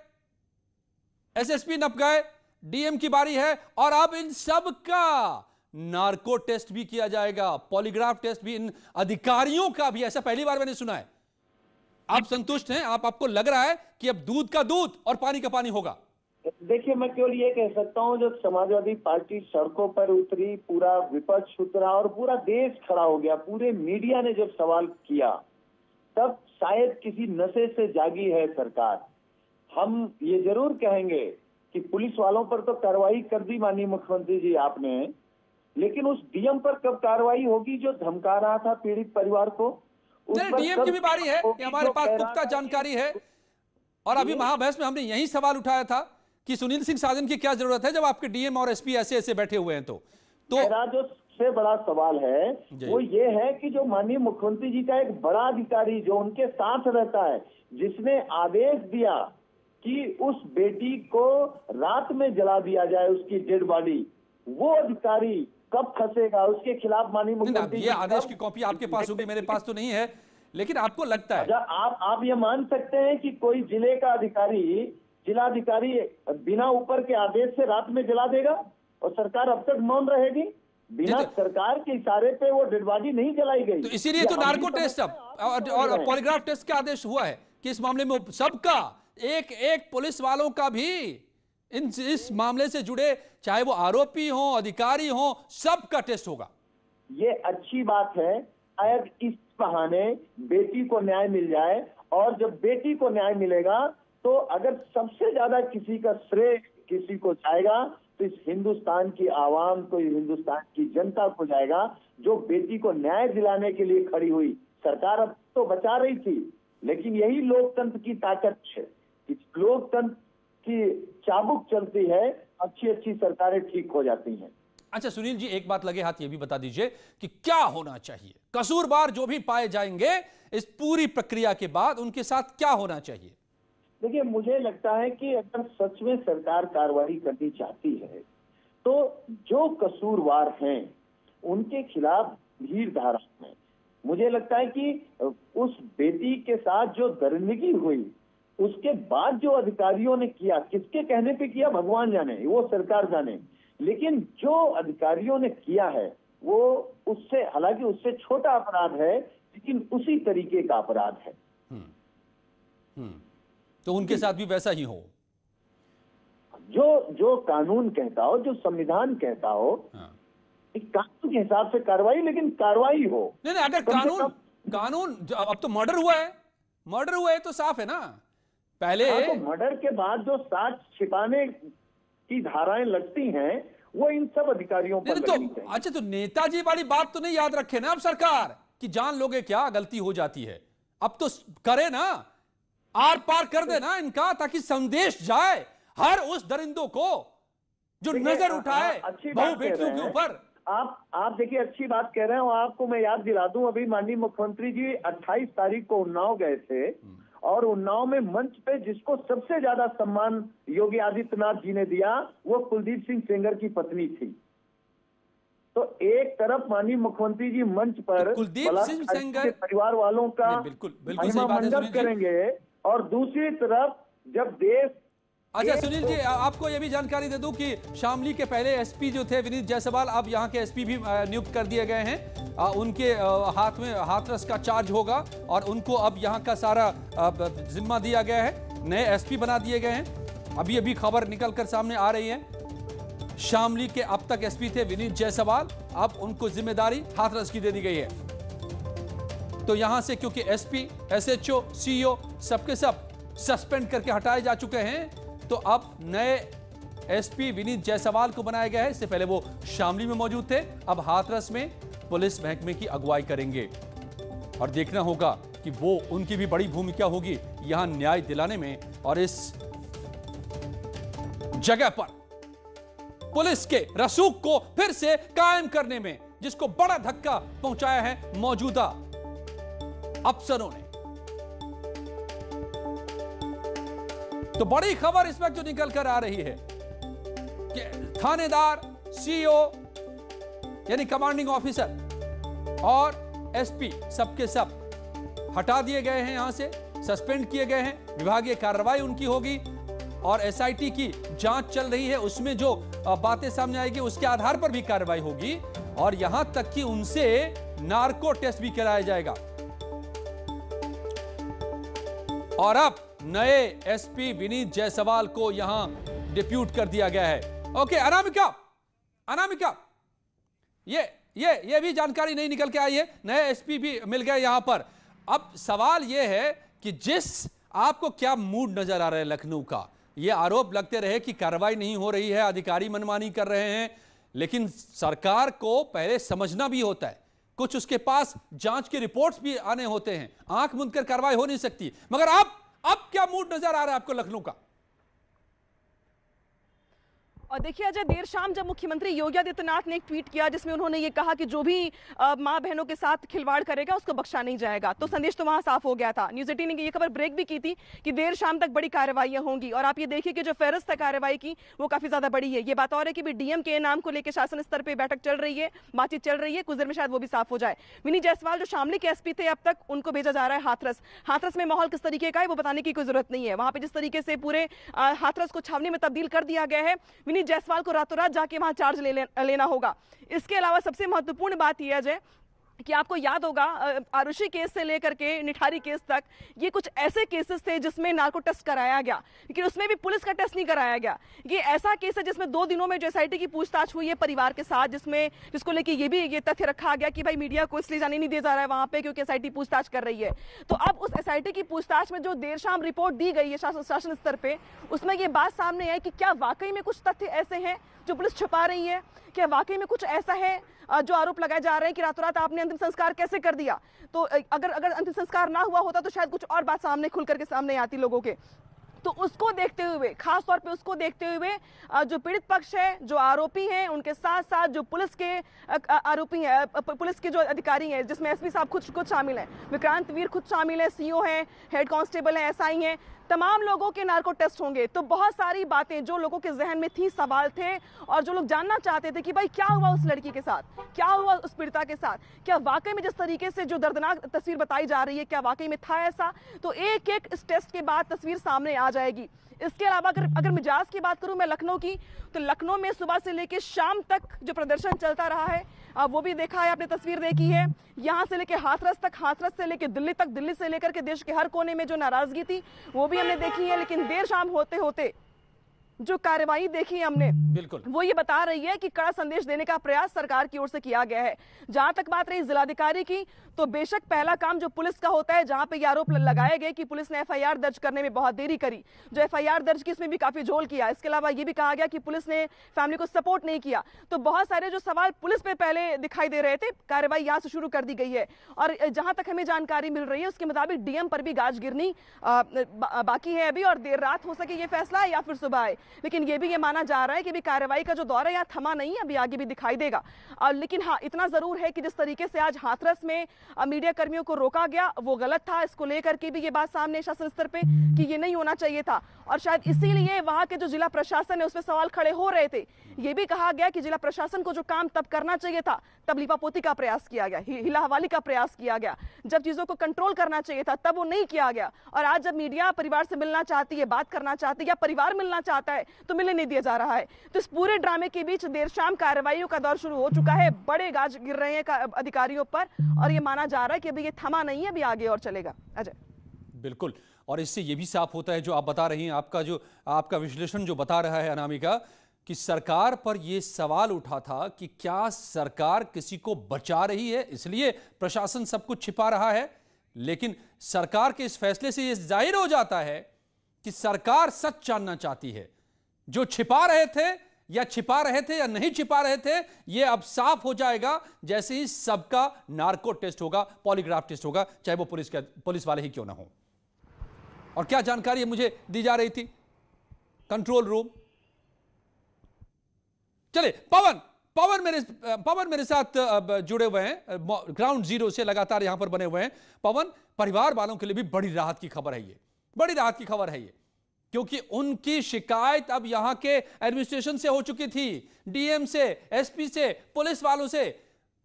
एसएसपी नप गए, डीएम की बारी है, और अब इन सब का नार्को टेस्ट भी किया जाएगा, पॉलीग्राफ टेस्ट भी इन अधिकारियों का भी। ऐसा पहली बार मैंने सुना है। आप संतुष्ट हैं? आपको लग रहा है कि अब दूध का दूध और पानी का पानी होगा? देखिए, मैं केवल ये कह सकता हूं, जब समाजवादी पार्टी सड़कों पर उतरी, पूरा विपक्ष उतरा और पूरा देश खड़ा हो गया, पूरे मीडिया ने जब सवाल किया, तब शायद किसी नशे से जागी है सरकार। हम ये जरूर कहेंगे कि पुलिस वालों पर तो कार्रवाई कर दी माननीय मुख्यमंत्री जी आपने, लेकिन उस डीएम पर कब कार्रवाई होगी जो धमका रहा था पीड़ित परिवार को? डीएम की भी बारी है, हमारे पास पुख्ता जानकारी है। और अभी महाबहस में हमने यही सवाल उठाया था कि सुनील सिंह साजन की क्या जरूरत है जब आपके डीएम और एसपी ऐसे बैठे हुए हैं। तो मेरा जो सबसे बड़ा सवाल है वो ये है कि जो माननीय मुख्यमंत्री जी का एक बड़ा अधिकारी जो उनके साथ रहता है, जिसने आदेश दिया कि उस बेटी को रात में जला दिया जाए, उसकी डेड बॉडी, वो अधिकारी कब फंसेगा? उसके खिलाफ माननीय मुख्यमंत्री, ये आदेश की कॉपी आपके पास होगी, मेरे पास तो नहीं है, लेकिन आपको लगता है आप ये मान सकते हैं कि कोई जिले का अधिकारी, जिलाधिकारी बिना ऊपर के आदेश से रात में जला देगा और सरकार अब तक मौन रहेगी? बिना सरकार के इशारे पे वो डेड बॉडी नहीं जलाई गई। तो इसीलिए तो नार्को टेस्ट और पॉलीग्राफ टेस्ट का आदेश हुआ है कि इस मामले में सबका, एक एक पुलिस वालों का भी इस मामले से जुड़े, चाहे वो आरोपी हो, अधिकारी हो, सबका टेस्ट होगा। ये अच्छी बात है, शायद इस बहाने बेटी को न्याय मिल जाए, और जब बेटी को न्याय मिलेगा तो अगर सबसे ज्यादा किसी का श्रेय किसी को जाएगा तो इस हिंदुस्तान की आवाम को, हिंदुस्तान की जनता को जाएगा, जो बेटी को न्याय दिलाने के लिए खड़ी हुई। सरकार अब तो बचा रही थी, लेकिन यही लोकतंत्र की ताकत है। लोकतंत्र की चाबुक चलती है, अच्छी अच्छी सरकारें ठीक हो जाती हैं। अच्छा सुनील जी, एक बात लगे हाथ ये भी बता दीजिए कि क्या होना चाहिए, कसूरवार जो भी पाए जाएंगे इस पूरी प्रक्रिया के बाद उनके साथ क्या होना चाहिए? देखिए, मुझे लगता है कि अगर सच में सरकार कार्रवाई करनी चाहती है तो जो कसूरवार हैं उनके खिलाफ भीड़ धारा है। मुझे लगता है कि उस बेटी के साथ जो दरिंदगी हुई उसके बाद जो अधिकारियों ने किया, किसके कहने पे किया भगवान जाने, वो सरकार जाने, लेकिन जो अधिकारियों ने किया है वो उससे, हालांकि उससे छोटा अपराध है, लेकिन उसी तरीके का अपराध है। तो उनके साथ भी वैसा ही हो, जो कानून कहता हो, जो संविधान कहता हो, कानून के हिसाब से कार्रवाई, लेकिन कार्रवाई हो। नहीं, अगर कानून अब तो मर्डर हुआ है तो साफ है ना। पहले तो मर्डर के बाद जो साक्ष्य छिपाने की धाराएं लगती हैं वो इन सब अधिकारियों पर लगनी चाहिए। अच्छा, तो नेताजी वाली बात तो नहीं याद रखे ना अब सरकार कि जान लोगे क्या गलती हो जाती है। अब तो करे ना, आर पार कर दे ना इनका, ताकि संदेश जाए हर उस दरिंदों को जो नजर उठाए बहू बेटियों के ऊपर। आप देखिए, अच्छी बात कह रहे हैं। और आपको मैं याद दिला दूं, अभी माननीय मुख्यमंत्री जी 28 तारीख को उन्नाव गए थे, और उन्नाव में मंच पे जिसको सबसे ज्यादा सम्मान योगी आदित्यनाथ जी ने दिया वो कुलदीप सिंह सेंगर की पत्नी थी। तो एक तरफ माननीय मुख्यमंत्री जी मंच पर कुलदीप सिंह सेंगर के परिवार वालों का बिल्कुल मंडप करेंगे, और दूसरी तरफ जब देश। अच्छा सुनील जी, आपको यह भी जानकारी दे दूं कि शामली के पहले एसपी जो थे विनीत जायसवाल, अब यहाँ के एसपी भी नियुक्त कर दिए गए हैं। उनके हाथ में हाथरस का चार्ज होगा और उनको अब यहाँ का सारा जिम्मा दिया गया है। नए एसपी बना दिए गए हैं। अभी अभी खबर निकल कर सामने आ रही है। शामली के अब तक एसपी थे विनीत जायसवाल, अब उनको जिम्मेदारी हाथरस की दे दी गई है। तो यहां से क्योंकि एसपी, एसएचओ, सीईओ सबके सब सस्पेंड करके हटाए जा चुके हैं, तो अब नए एसपी विनीत जायसवाल को बनाया गया है। इससे पहले वो शामली में मौजूद थे, अब हाथरस में पुलिस महकमे की अगुवाई करेंगे। और देखना होगा कि वो, उनकी भी बड़ी भूमिका होगी यहां न्याय दिलाने में और इस जगह पर पुलिस के रसूख को फिर से कायम करने में, जिसको बड़ा धक्का पहुंचाया है मौजूदा अफसरों ने। तो बड़ी खबर इस वक्त जो निकल कर आ रही है कि थानेदार, सीईओ यानी कमांडिंग ऑफिसर और एसपी सबके सब हटा दिए गए हैं, यहां से सस्पेंड किए गए हैं। विभागीय कार्रवाई उनकी होगी और एसआईटी की जांच चल रही है, उसमें जो बातें सामने आएगी उसके आधार पर भी कार्रवाई होगी। और यहां तक कि उनसे नार्को टेस्ट भी कराया जाएगा। और अब नए एसपी विनीत जायसवाल को यहां डिप्यूट कर दिया गया है। ओके, अनामिका, ये भी जानकारी नहीं निकल के आई है, नए एसपी भी मिल गए यहां पर। अब सवाल यह है कि जिस आपको क्या मूड नजर आ रहा है लखनऊ का, ये आरोप लगते रहे कि कार्रवाई नहीं हो रही है, अधिकारी मनमानी कर रहे हैं, लेकिन सरकार को पहले समझना भी होता है, कुछ उसके पास जांच के रिपोर्ट्स भी आने होते हैं, आंख मूंद कर कार्रवाई हो नहीं सकती। मगर अब क्या मूड नजर आ रहा है आपको लखनऊ का? और देखिए अजय, देर शाम जब मुख्यमंत्री योगी आदित्यनाथ ने एक ट्वीट किया जिसमें उन्होंने ये कहा कि जो भी मां बहनों के साथ खिलवाड़ करेगा उसको बख्शा नहीं जाएगा, तो संदेश तो वहां साफ हो गया था। न्यूज़ 18 ने ये खबर ब्रेक भी की थी कि देर शाम तक बड़ी कार्रवाइयां होंगी। और आप ये देखिए कि जो फेहरिस्त है कार्रवाई की वो काफी ज्यादा बड़ी है। ये बात और है कि डीएम के नाम को लेकर शासन स्तर पर बैठक चल रही है, बातचीत चल रही है, कुछ देर में शायद वो भी साफ हो जाए। विनीत जायसवाल जो शामली के एसपी थे, अब तक उनको भेजा जा रहा है हाथरस। हाथरस में माहौल किस तरीके का है वो बताने की कोई जरूरत नहीं है। वहां पर जिस तरीके से पूरे हाथरस को छावनी में तब्दील कर दिया गया है, विनीत जायसवाल को रातों रात जाके वहां चार्ज लेना होगा। इसके अलावा सबसे महत्वपूर्ण बात यह है कि आपको याद होगा आरुषि केस से लेकर के निठारी केस तक ये कुछ ऐसे केसेस थे जिसमें नार्को टेस्ट कराया गया, लेकिन उसमें भी पुलिस का टेस्ट नहीं कराया गया। ये ऐसा केस है जिसमें 2 दिनों में जो एसआईटी की पूछताछ हुई है परिवार के साथ, जिसको लेके ये तथ्य रखा गया कि भाई मीडिया को इसलिए जाने नहीं दिया जा रहा है वहां पे क्योंकि एसआईटी पूछताछ कर रही है। तो अब उस एसआईटी की पूछताछ में जो देर शाम रिपोर्ट दी गई है शासन स्तर पे, उसमें ये बात सामने आई कि क्या वाकई में कुछ तथ्य ऐसे हैं जो पुलिस छुपा रही है, क्या वाकई में कुछ ऐसा है जो आरोप लगाए जा रहे हैं कि रातों रात आपने अंतिम संस्कार कैसे कर दिया। तो अगर अंतिम संस्कार ना हुआ होता तो शायद कुछ और बात सामने खुल करके सामने आती लोगों के। तो उसको देखते हुए, खास तौर पे उसको देखते हुए जो पीड़ित पक्ष है, जो आरोपी हैं, उनके साथ साथ जो पुलिस के आरोपी हैं, पुलिस के जो अधिकारी हैं, जिसमें एसपी साहब खुद शामिल हैं, विक्रांत वीर खुद शामिल है, सीओ हैं, हेड कांस्टेबल हैं, एसआई हैं, तमाम लोगों के नार्को टेस्ट होंगे। तो बहुत सारी बातें जो लोगों के जहन में थी, सवाल थे, और जो लोग जानना चाहते थे कि भाई क्या हुआ उस लड़की के साथ, क्या हुआ उस पीड़िता के साथ, क्या वाकई में जिस तरीके से जो दर्दनाक तस्वीर बताई जा रही है क्या वाकई में था ऐसा, तो एक एक इस टेस्ट के बाद तस्वीर सामने आ जाएगी। इसके अलावा अगर मिजाज की बात करूं मैं लखनऊ की, तो लखनऊ में सुबह से लेकर शाम तक जो प्रदर्शन चलता रहा है वो भी देखा है, आपने तस्वीर देखी है। यहाँ से लेकर हाथरस तक, हाथरस से लेकर दिल्ली तक, दिल्ली से लेकर के देश के हर कोने में जो नाराजगी थी वो भी हमने देखी है। लेकिन देर शाम होते होते जो कार्रवाई देखी है हमने, बिल्कुल वो ये बता रही है कि कड़ा संदेश देने का प्रयास सरकार की ओर से किया गया है। जहां तक बात रही जिलाधिकारी की, तो बेशक पहला काम जो पुलिस का होता है, जहां पे ये आरोप लगाए गए कि पुलिस ने एफआईआर दर्ज करने में बहुत देरी करी, जो एफआईआर दर्ज की इसमें भी काफी झोल किया। इसके अलावा ये भी कहा गया कि पुलिस ने फैमिली को सपोर्ट नहीं किया। तो बहुत सारे जो सवाल पुलिस पे पहले दिखाई दे रहे थे, कार्रवाई यहाँ से शुरू कर दी गई है। और जहां तक हमें जानकारी मिल रही है उसके मुताबिक डीएम पर भी गाज गिरनी बाकी है अभी, और देर रात हो सके ये फैसला या फिर सुबह आए। लेकिन ये भी ये माना जा रहा है कि भी कार्रवाई का जो दौर है यहाँ थमा नहीं है, अभी आगे भी दिखाई देगा। लेकिन हाँ, इतना जरूर है कि जिस तरीके से आज हाथरस में मीडिया कर्मियों को रोका गया वो गलत था। इसको लेकर के भी ये बात सामने शासन स्तर पे कि ये नहीं होना चाहिए था, और शायद इसीलिए वहां के जो जिला प्रशासन है उसमें सवाल खड़े हो रहे थे। ये भी कहा गया कि जिला प्रशासन को जो काम तब करना चाहिए था, तब लीपापोती का प्रयास किया गया, हिला हवाली का प्रयास किया गया, जब चीजों को कंट्रोल करना चाहिए था तब वो नहीं किया गया। और आज जब मीडिया परिवार से मिलना चाहती है, बात करना चाहती है, या परिवार मिलना चाहता है, तो मिलने नहीं दिया जा रहा है। तो इस पूरे ड्रामे के बीच देर शाम कार्रवाइयों का दौर शुरू हो चुका है, बड़े गाज गिर रहे हैं अधिकारियों पर, और ये माना जा रहा है कि अभी ये थमा नहीं है, अभी आगे और चलेगा। अजय। बिल्कुल, और इससे ये भी साफ होता है जो आप बता रही हैं, आपका विश्लेषण जो बता रहा है अनामिका, कि सरकार पर यह सवाल उठा था कि क्या सरकार किसी को बचा रही है, इसलिए प्रशासन सब कुछ छिपा रहा है। लेकिन सरकार के इस फैसले से यह जाहिर हो जाता है कि सरकार सच जानना चाहती है। जो छिपा रहे थे या नहीं छिपा रहे थे, यह अब साफ हो जाएगा जैसे ही सबका नार्को टेस्ट होगा, पॉलीग्राफ टेस्ट होगा, चाहे वो पुलिस वाले ही क्यों ना हो। और क्या जानकारी मुझे दी जा रही थी कंट्रोल रूम, चले पवन मेरे साथ जुड़े हुए हैं, ग्राउंड जीरो से लगातार यहां पर बने हुए हैं। पवन, परिवार वालों के लिए भी बड़ी राहत की खबर है ये, बड़ी राहत की खबर है ये, क्योंकि उनकी शिकायत अब यहां के एडमिनिस्ट्रेशन से हो चुकी थी, डीएम से, एसपी से, पुलिस वालों से।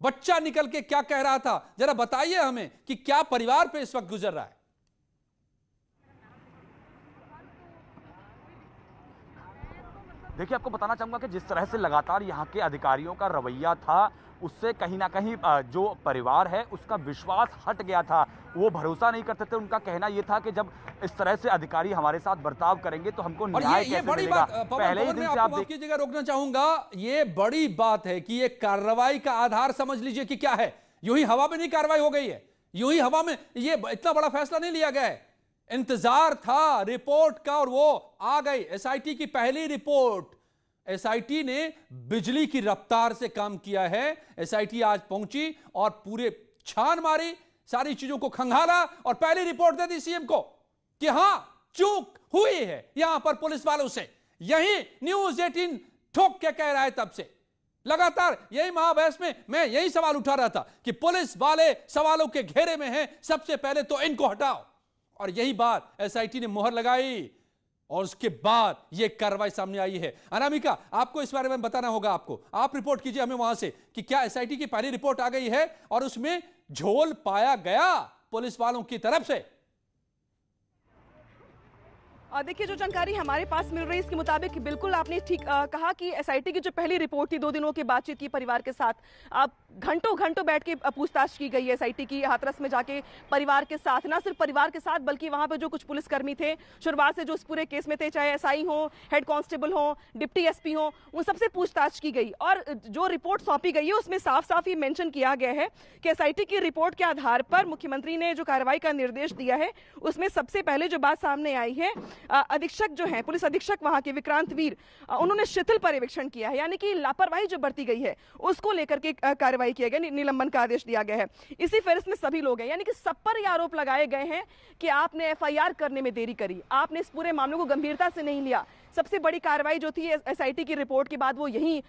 बच्चा निकल के क्या कह रहा था, जरा बताइए हमें कि क्या परिवार पे इस वक्त गुजर रहा है। देखिए, आपको बताना चाहूंगा कि जिस तरह से लगातार यहाँ के अधिकारियों का रवैया था, उससे कहीं ना कहीं जो परिवार है उसका विश्वास हट गया था। वो भरोसा नहीं करते थे। उनका कहना यह था कि जब इस तरह से अधिकारी हमारे साथ बर्ताव करेंगे तो हमको न्याय कैसे मिलेगा। पहले ही दिन से आप आपकी जगह रोकना चाहूंगा, ये बड़ी बात है कि ये कार्रवाई का आधार समझ लीजिए कि क्या है। यूं ही हवा में नहीं कार्रवाई हो गई है, यूं ही हवा में ये इतना बड़ा फैसला नहीं लिया गया है। इंतजार था रिपोर्ट का और वो आ गई, एसआईटी की पहली रिपोर्ट। एसआईटी ने बिजली की रफ्तार से काम किया है। एसआईटी आज पहुंची और पूरे छान मारी, सारी चीजों को खंगाला और पहली रिपोर्ट दे दी सीएम को कि हां चूक हुई है यहां पर पुलिस वालों से। यही न्यूज 18 ठोक के कह रहा है तब से। लगातार यही महाबहस में मैं यही सवाल उठा रहा था कि पुलिस वाले सवालों के घेरे में हैं, सबसे पहले तो इनको हटाओ। और यही बात एसआईटी ने मोहर लगाई और उसके बाद यह कार्रवाई सामने आई है। अनामिका, आपको इस बारे में बताना होगा, आप रिपोर्ट कीजिए हमें वहां से कि क्या एसआईटी की पहली रिपोर्ट आ गई है और उसमें झोल पाया गया पुलिस वालों की तरफ से। देखिए, जो जानकारी हमारे पास मिल रही है इसके मुताबिक बिल्कुल आपने ठीक कहा कि एसआईटी की जो पहली रिपोर्ट थी, 2 दिनों की बातचीत की परिवार के साथ, घंटों बैठ के पूछताछ की गई है एसआईटी की। हाथरस में जाके परिवार के साथ, ना सिर्फ परिवार के साथ बल्कि वहां पे जो कुछ पुलिसकर्मी थे शुरुआत से जो इस पूरे केस में थे, चाहे एसआई हो, हेड कांस्टेबल हो, डिप्टी एसपी हो, उन सबसे पूछताछ की गई। और जो रिपोर्ट सौंपी गई है उसमें साफ साफ ये मेंशन किया गया है कि एसआईटी की रिपोर्ट के आधार पर मुख्यमंत्री ने जो कार्रवाई का निर्देश दिया है उसमें सबसे पहले जो बात सामने आई है, अधीक्षक जो है, पुलिस अधीक्षक वहां के विक्रांत वीर, उन्होंने शिथिल पर्यवेक्षण किया है, यानी कि लापरवाही जो बरती गई है उसको लेकर के कार्रवाई किया गया, निलंबन का आदेश दिया गया है। इसी फेरिस्त में सभी लोग हैं, यानी कि सब पर ये आरोप लगाए गए हैं कि आपने एफआईआर करने में देरी करी, आपने इस पूरे मामले को गंभीरता से नहीं लिया। सबसे बड़ी कार्रवाई जो थी एसआईटी की रिपोर्ट के बाद वो यही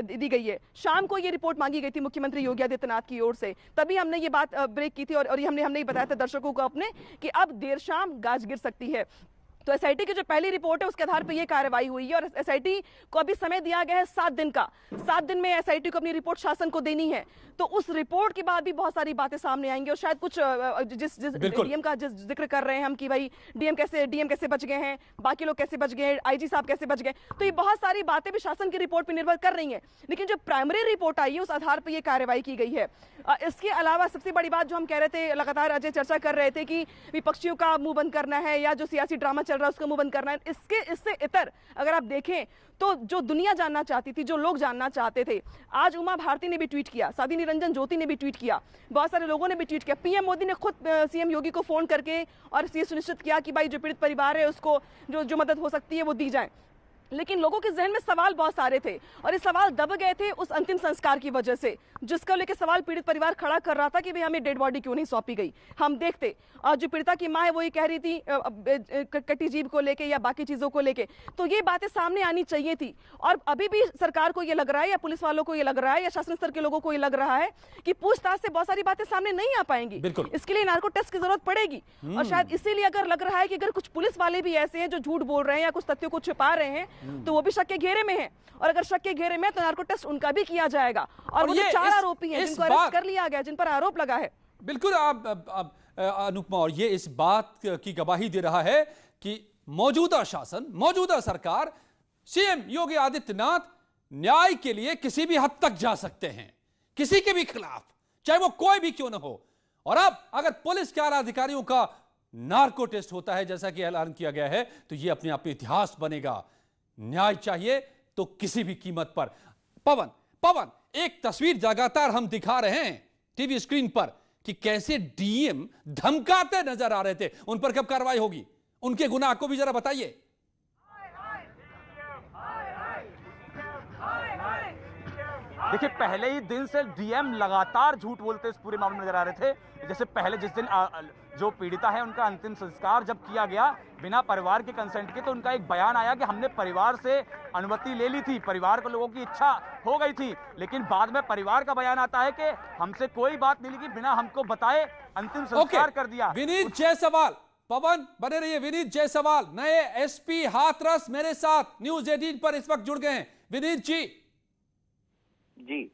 दी गई है। शाम को ये रिपोर्ट मांगी गई थी मुख्यमंत्री योगी आदित्यनाथ की ओर से, तभी हमने ये बात ब्रेक की थी और हमने बताया था दर्शकों को अपने कि अब देर शाम गाज गिर सकती है। तो एसआईटी की जो पहली रिपोर्ट है उसके आधार पर यह कार्रवाई हुई है और एसआईटी को अभी समय दिया गया है 7 दिन का। 7 दिन में एसआईटी को अपनी रिपोर्ट शासन को देनी है। तो उस रिपोर्ट के बाद भी बहुत सारी बातें सामने आएंगी और शायद कुछ जिस डीएम का जिस जिक्र कर रहे हैं हम कि भाई डीएम कैसे बच गए हैं, बाकी लोग कैसे बच गए, आईजी साहब कैसे बच गए, तो ये बहुत सारी बातें भी शासन की रिपोर्ट पर निर्भर कर रही हैं। लेकिन जो प्राइमरी रिपोर्ट आई है उस आधार पर यह कार्रवाई की गई है। इसके अलावा सबसे बड़ी बात जो हम कह रहे थे, लगातार अजय चर्चा कर रहे थे कि विपक्षियों का मुंह बंद करना है या जो सियासी ड्रामा चल रहा है उसका मुंह बंद करना है, इससे इतर अगर आप देखें तो जो दुनिया जानना चाहती थी, जो लोग जानना चाहते थे, आज उमा भारती ने भी ट्वीट किया, साध्वी निरंजन ज्योति ने भी ट्वीट किया, बहुत सारे लोगों ने भी ट्वीट किया। पीएम मोदी ने खुद सीएम योगी को फोन करके और ये सुनिश्चित किया कि भाई जो पीड़ित परिवार है उसको जो मदद हो सकती है वो दी जाए। लेकिन लोगों के जहन में सवाल बहुत सारे थे और ये सवाल दब गए थे उस अंतिम संस्कार की वजह से, जिसको लेकर सवाल पीड़ित परिवार खड़ा कर रहा था कि भाई हमें डेड बॉडी क्यों नहीं सौंपी गई। हम देखते और जो पीड़िता की मां है वो ये कह रही थी कटी जीभ को लेके या बाकी चीजों को लेके, तो ये बातें सामने आनी चाहिए थी। और अभी भी सरकार को ये लग रहा है या पुलिस वालों को ये लग रहा है या शासन स्तर के लोगों को ये लग रहा है कि पूछताछ से बहुत सारी बातें सामने नहीं आ पाएंगी, इसके लिए नार्को टेस्ट की जरूरत पड़ेगी। और शायद इसीलिए अगर लग रहा है कि अगर कुछ पुलिस वाले भी ऐसे हैं जो झूठ बोल रहे हैं या कुछ तथ्यों को छुपा रहे हैं तो वो भी शक के घेरे में है, और अगर शक के घेरे में तो नार्को टेस्ट उनका भी किया जाएगा। और वो जो 4 आरोपी हैं जिनको अरेस्ट कर लिया गया, जिन पर आरोप लगा है। बिल्कुल आप अनुपमा, और ये इस बात की गवाही दे रहा है कि मौजूदा शासन, मौजूदा सरकार, सीएम योगी आदित्यनाथ न्याय के लिए किसी भी हद तक जा सकते हैं, किसी के भी खिलाफ, चाहे वो कोई भी क्यों ना हो। और अब अगर पुलिस के आला अधिकारियों का नार्को टेस्ट होता है जैसा कि ऐलान किया गया है, तो ये अपने आप में इतिहास बनेगा। न्याय चाहिए तो किसी भी कीमत पर। पवन, एक तस्वीर लगातार हम दिखा रहे हैं टीवी स्क्रीन पर कि कैसे डीएम धमकाते नजर आ रहे थे। उन पर कब कार्रवाई होगी, उनके गुनाह को भी जरा बताइए। देखिए, पहले ही दिन से डीएम लगातार झूठ बोलते इस पूरे मामले में नजर आ रहे थे। जैसे पहले जिस दिन जो पीड़िता है उनका अंतिम संस्कार जब किया गया बिना परिवार के कंसेंट के, तो उनका एक बयान आया कि हमने परिवार से अनुमति ले ली थी, परिवार को लोगों की इच्छा हो गई थी। लेकिन बाद में परिवार का बयान आता है कि हमसे कोई बात नहीं लिखी, बिना हमको बताए अंतिम संस्कार कर दिया। विनीत जायसवाल, पवन बने रहिए। विनीत जायसवाल, नए एसपी हाथरस मेरे साथ न्यूज 18 पर इस वक्त जुड़ गए हैं। विनीत जी,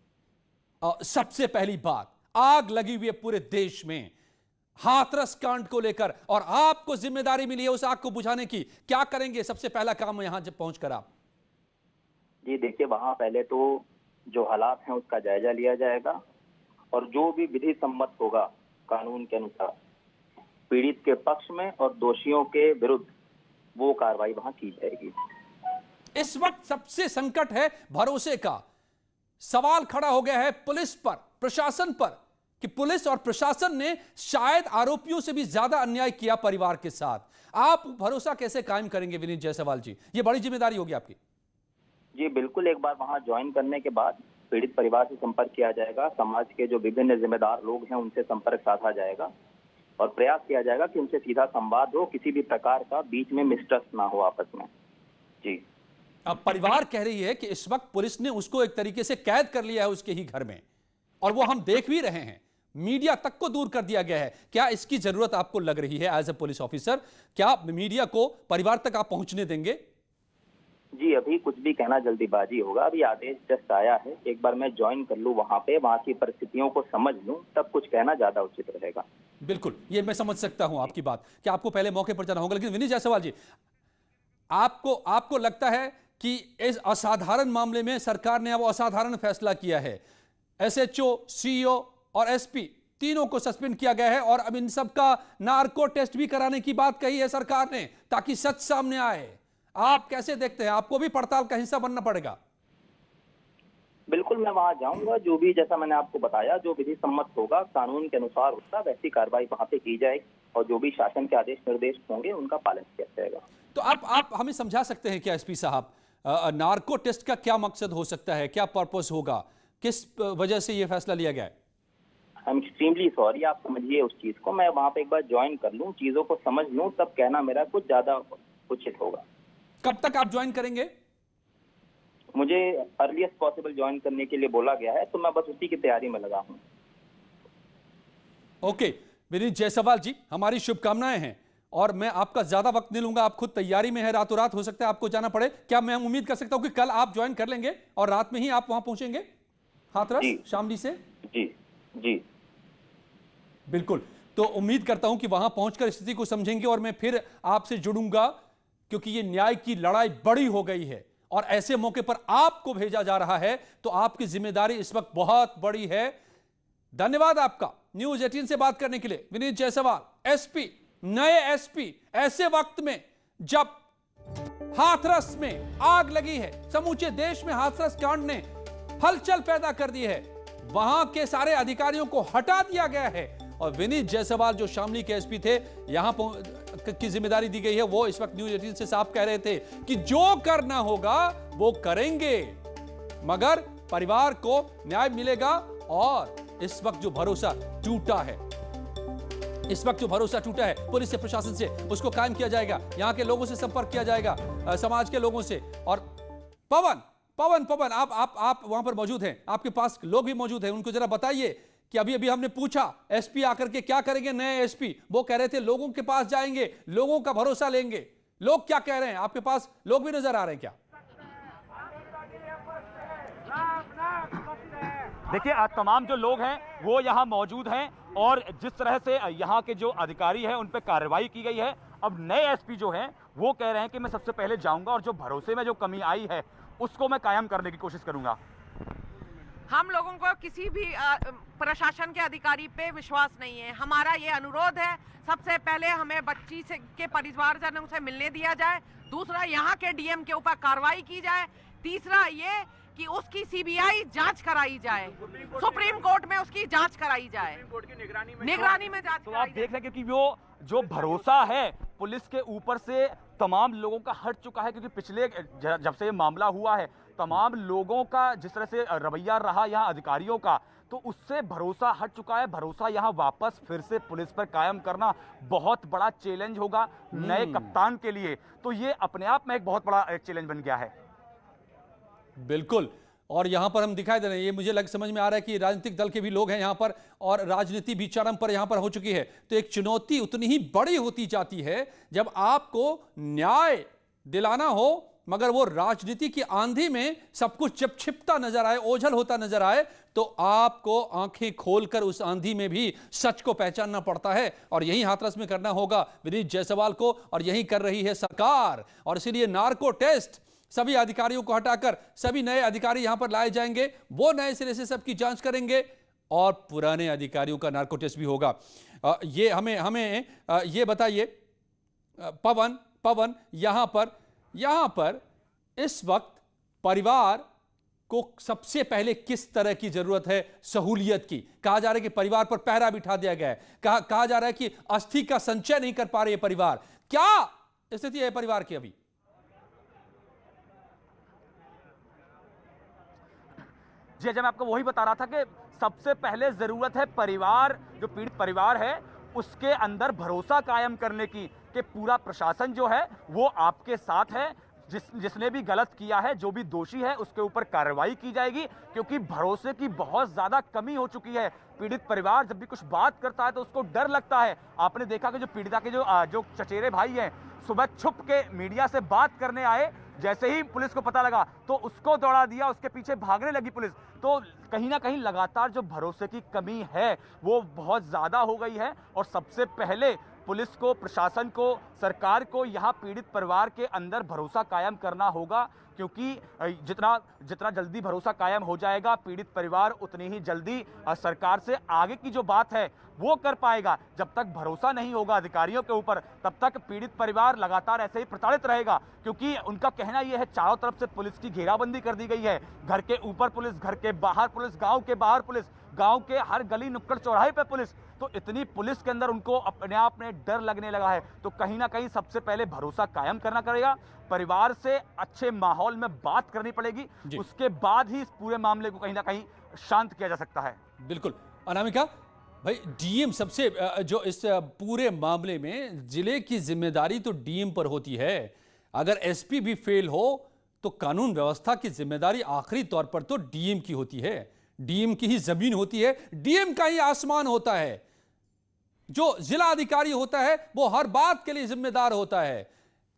सबसे पहली बात, आग लगी हुई है पूरे देश में हाथरस कांड को लेकर और आपको जिम्मेदारी मिली है उस आग को बुझाने की। क्या करेंगे सबसे पहला काम यहां जब पहुंचकर आप? जी देखिए, वहां पहले तो जो हालात हैं उसका जायजा लिया जाएगा और जो भी विधि सम्मत होगा कानून के अनुसार पीड़ित के पक्ष में और दोषियों के विरुद्ध वो कार्रवाई वहां की जाएगी। इस वक्त सबसे संकट है भरोसे का। सवाल खड़ा हो गया है पुलिस पर, प्रशासन पर, कि पुलिस और प्रशासन ने शायद आरोपियों से भी ज्यादा अन्याय किया परिवार के साथ। आप भरोसा कैसे कायम करेंगे विनीत जायसवाल जी? ये बड़ी जिम्मेदारी होगी आपकी। जी बिल्कुल, एक बार वहां ज्वाइन करने के बाद पीड़ित परिवार से संपर्क किया जाएगा, समाज के जो विभिन्न जिम्मेदार लोग हैं उनसे संपर्क साधा जाएगा और प्रयास किया जाएगा कि उनसे सीधा संवाद हो, किसी भी प्रकार का बीच में मिसट्रस्ट ना हो आपस में। जी, अब परिवार कह रही है कि इस वक्त पुलिस ने उसको एक तरीके से कैद कर लिया है उसके ही घर में, और वो हम देख भी रहे हैं, मीडिया तक को दूर कर दिया गया है। क्या इसकी जरूरत आपको लग रही है एज ए पुलिस ऑफिसर? क्या मीडिया को परिवार तक आप पहुंचने देंगे? जी अभी कुछ भी कहना जल्दीबाजी होगा, अभी आदेश जस्ट आया है, एक बार मैं ज्वाइन कर लूं वहां पे, वहां की परिस्थितियों को समझ लूं, तब कुछ कहना ज्यादा उचित रहेगा। बिल्कुल, ये मैं समझ सकता हूं आपकी बात कि आपको पहले मौके पर जाना होगा। लेकिन विनीत जायसवाल जी, आपको लगता है कि इस असाधारण मामले में सरकार ने अब असाधारण फैसला किया है? एसएचओ, सीईओ और एसपी तीनों को सस्पेंड किया गया है और अब इन सब का नार्को टेस्ट भी कराने की बात कही है सरकार ने, ताकि सच सामने आए। आप कैसे देखते हैं? आपको भी पड़ताल का हिस्सा बनना पड़ेगा। बिल्कुल, मैं वहां जाऊंगा, जो भी जैसा मैंने आपको बताया, जो विधि सम्मत होगा, कानून के अनुसार होगा, वैसी कार्रवाई वहां पे की जाएगी और जो भी शासन के आदेश निर्देश होंगे उनका पालन किया जाएगा। तो आप हमें समझा सकते हैं क्या एसपी साहब, नार्को टेस्ट का क्या मकसद हो सकता है, क्या पर्पस होगा, किस वजह से यह फैसला लिया गया है? आई एम एक्सट्रीमली सॉरी, आप समझिए उस चीज को, मैं वहां पे एक बार ज्वाइन कर लूं, चीजों को समझ लूं, तब कहना मेरा कुछ ज्यादा उचित होगा। कब तक आप ज्वाइन करेंगे? मुझे अर्लीस्ट पॉसिबल ज्वाइन करने के लिए बोला गया है, तो मैं बस उसी की तैयारी में लगा हूं। ओके, विनीत जायसवाल जी, हमारी शुभकामनाएं हैं और मैं आपका ज्यादा वक्त नहीं लूंगा, आप खुद तैयारी में है, रातों रात हो सकता है आपको जाना पड़े। क्या मैं उम्मीद कर सकता हूं कि कल आप ज्वाइन कर लेंगे और रात में ही आप वहां पहुंचेंगे हाथरस शामली से? जी जी बिल्कुल। तो उम्मीद करता हूं कि वहां पहुंचकर स्थिति को समझेंगे और मैं फिर आपसे जुड़ूंगा, क्योंकि ये न्याय की लड़ाई बड़ी हो गई है और ऐसे मौके पर आपको भेजा जा रहा है, तो आपकी जिम्मेदारी इस वक्त बहुत बड़ी है। धन्यवाद आपका न्यूज़ 18 से बात करने के लिए। विनीत जायसवाल, एसपी, नए एसपी, ऐसे वक्त में जब हाथरस में आग लगी है, समूचे देश में हाथरस कांड ने हलचल पैदा कर दी है, वहां के सारे अधिकारियों को हटा दिया गया है और विनीत जायसवाल जो शामली के एसपी थे, यहां की जिम्मेदारी दी गई है। वो इस वक्त न्यूज़ 18 से साफ कह रहे थे कि जो करना होगा वो करेंगे, मगर परिवार को न्याय मिलेगा। और इस वक्त जो भरोसा टूटा है, इस वक्त जो भरोसा टूटा है पुलिस से, प्रशासन से, उसको कायम किया जाएगा। यहां के लोगों से संपर्क किया जाएगा, समाज के लोगों से। और पवन आप वहां पर मौजूद हैं, आपके पास लोग भी मौजूद हैं, उनको जरा बताइए कि अभी हमने पूछा एसपी आकर के क्या करेंगे नए एसपी, वो कह रहे थे लोगों के पास जाएंगे, लोगों का भरोसा लेंगे। लोग क्या कह रहे हैं? आपके पास लोग भी नजर आ रहे हैं क्या? देखिए, तमाम जो लोग हैं वो यहाँ मौजूद हैं और जिस तरह से यहाँ के जो अधिकारी हैं उन पर कार्रवाई की गई है। अब नए एसपी जो हैं वो कह रहे हैं कि मैं सबसे पहले जाऊंगा और जो भरोसे में जो कमी आई है उसको मैं कायम करने की कोशिश करूंगा। हम लोगों को किसी भी प्रशासन के अधिकारी पे विश्वास नहीं है। हमारा ये अनुरोध है, सबसे पहले हमें बच्ची से के परिवारजनों से मिलने दिया जाए, दूसरा यहाँ के डीएम के ऊपर कार्रवाई की जाए, तीसरा ये कि उसकी सीबीआई जांच कराई जाए, सुप्रीम कोर्ट में उसकी जांच कराई जाए, निगरानी में जांच। तो आप देख रहे हैं क्योंकि वो जो भरोसा है पुलिस के ऊपर से तमाम लोगों का हट चुका है, क्योंकि पिछले जब से ये मामला हुआ है तमाम लोगों का जिस तरह से रवैया रहा यहाँ अधिकारियों का, तो उससे भरोसा हट चुका है। भरोसा यहाँ वापस फिर से पुलिस पर कायम करना बहुत बड़ा चैलेंज होगा नए कप्तान के लिए। तो ये अपने आप में एक बहुत बड़ा चैलेंज बन गया है। बिल्कुल। और यहां पर हम दिखाई दे रहे हैं, ये मुझे समझ में आ रहा है कि राजनीतिक दल के भी लोग हैं यहां पर और राजनीति भी चरम पर यहां पर हो चुकी है। तो एक चुनौती उतनी ही बड़ी होती जाती है जब आपको न्याय दिलाना हो, मगर वो राजनीति की आंधी में सब कुछ जब छिपता नजर आए, ओझल होता नजर आए, तो आपको आंखें खोलकर उस आंधी में भी सच को पहचानना पड़ता है। और यही हाथरस में करना होगा विनीत जायसवाल को, और यही कर रही है सरकार। और इसलिए नार्को टेस्ट, सभी अधिकारियों को हटाकर सभी नए अधिकारी यहां पर लाए जाएंगे, वो नए सिरे से सबकी जांच करेंगे और पुराने अधिकारियों का नार्को टेस्ट भी होगा। ये हमें ये बताइए पवन, यहां पर इस वक्त परिवार को सबसे पहले किस तरह की जरूरत है सहूलियत की? कहा जा रहा है कि परिवार पर पहरा बिठा दिया गया है, कहा जा रहा है कि अस्थि का संचय नहीं कर पा रहे परिवार। क्या स्थिति है परिवार की अभी? जी अजय, मैं आपको वही बता रहा था कि सबसे पहले जरूरत है परिवार, जो पीड़ित परिवार है उसके अंदर भरोसा कायम करने की, कि पूरा प्रशासन जो है वो आपके साथ है, जिसने भी गलत किया है, जो भी दोषी है उसके ऊपर कार्रवाई की जाएगी, क्योंकि भरोसे की बहुत ज्यादा कमी हो चुकी है। पीड़ित परिवार जब भी कुछ बात करता है तो उसको डर लगता है। आपने देखा कि जो पीड़िता के जो चचेरे भाई हैं सुबह छुप के मीडिया से बात करने आए, जैसे ही पुलिस को पता लगा तो उसको दौड़ा दिया, उसके पीछे भागने लगी पुलिस। तो कहीं ना कहीं लगातार जो भरोसे की कमी है वो बहुत ज्यादा हो गई है और सबसे पहले पुलिस को, प्रशासन को, सरकार को यहाँ पीड़ित परिवार के अंदर भरोसा कायम करना होगा, क्योंकि जितना जल्दी भरोसा कायम हो जाएगा पीड़ित परिवार उतनी ही जल्दी सरकार से आगे की जो बात है वो कर पाएगा। जब तक भरोसा नहीं होगा अधिकारियों के ऊपर तब तक पीड़ित परिवार लगातार ऐसे ही प्रताड़ित रहेगा, क्योंकि उनका कहना यह है चारों तरफ से पुलिस की घेराबंदी कर दी गई है। घर के ऊपर पुलिस, घर के बाहर पुलिस, गांव के बाहर पुलिस, गांव के हर गली नुक्कड़ चौराहे पे पुलिस। तो इतनी पुलिस के अंदर उनको अपने आप में डर लगने लगा है। तो कहीं ना कहीं सबसे पहले भरोसा कायम करना पड़ेगा, परिवार से अच्छे माहौल में बात करनी पड़ेगी, उसके बाद ही इस पूरे मामले को कहीं ना कहीं शांत किया जा सकता है। बिल्कुल। अनामिका भाई, डीएम सबसे जो इस पूरे मामले में जिले की जिम्मेदारी तो डीएम पर होती है। अगर एसपी भी फेल हो तो कानून व्यवस्था की जिम्मेदारी आखिरी तौर पर तो डीएम की होती है। डीएम की ही जमीन होती है, डीएम का ही आसमान होता है। जो जिला अधिकारी होता है वो हर बात के लिए जिम्मेदार होता है।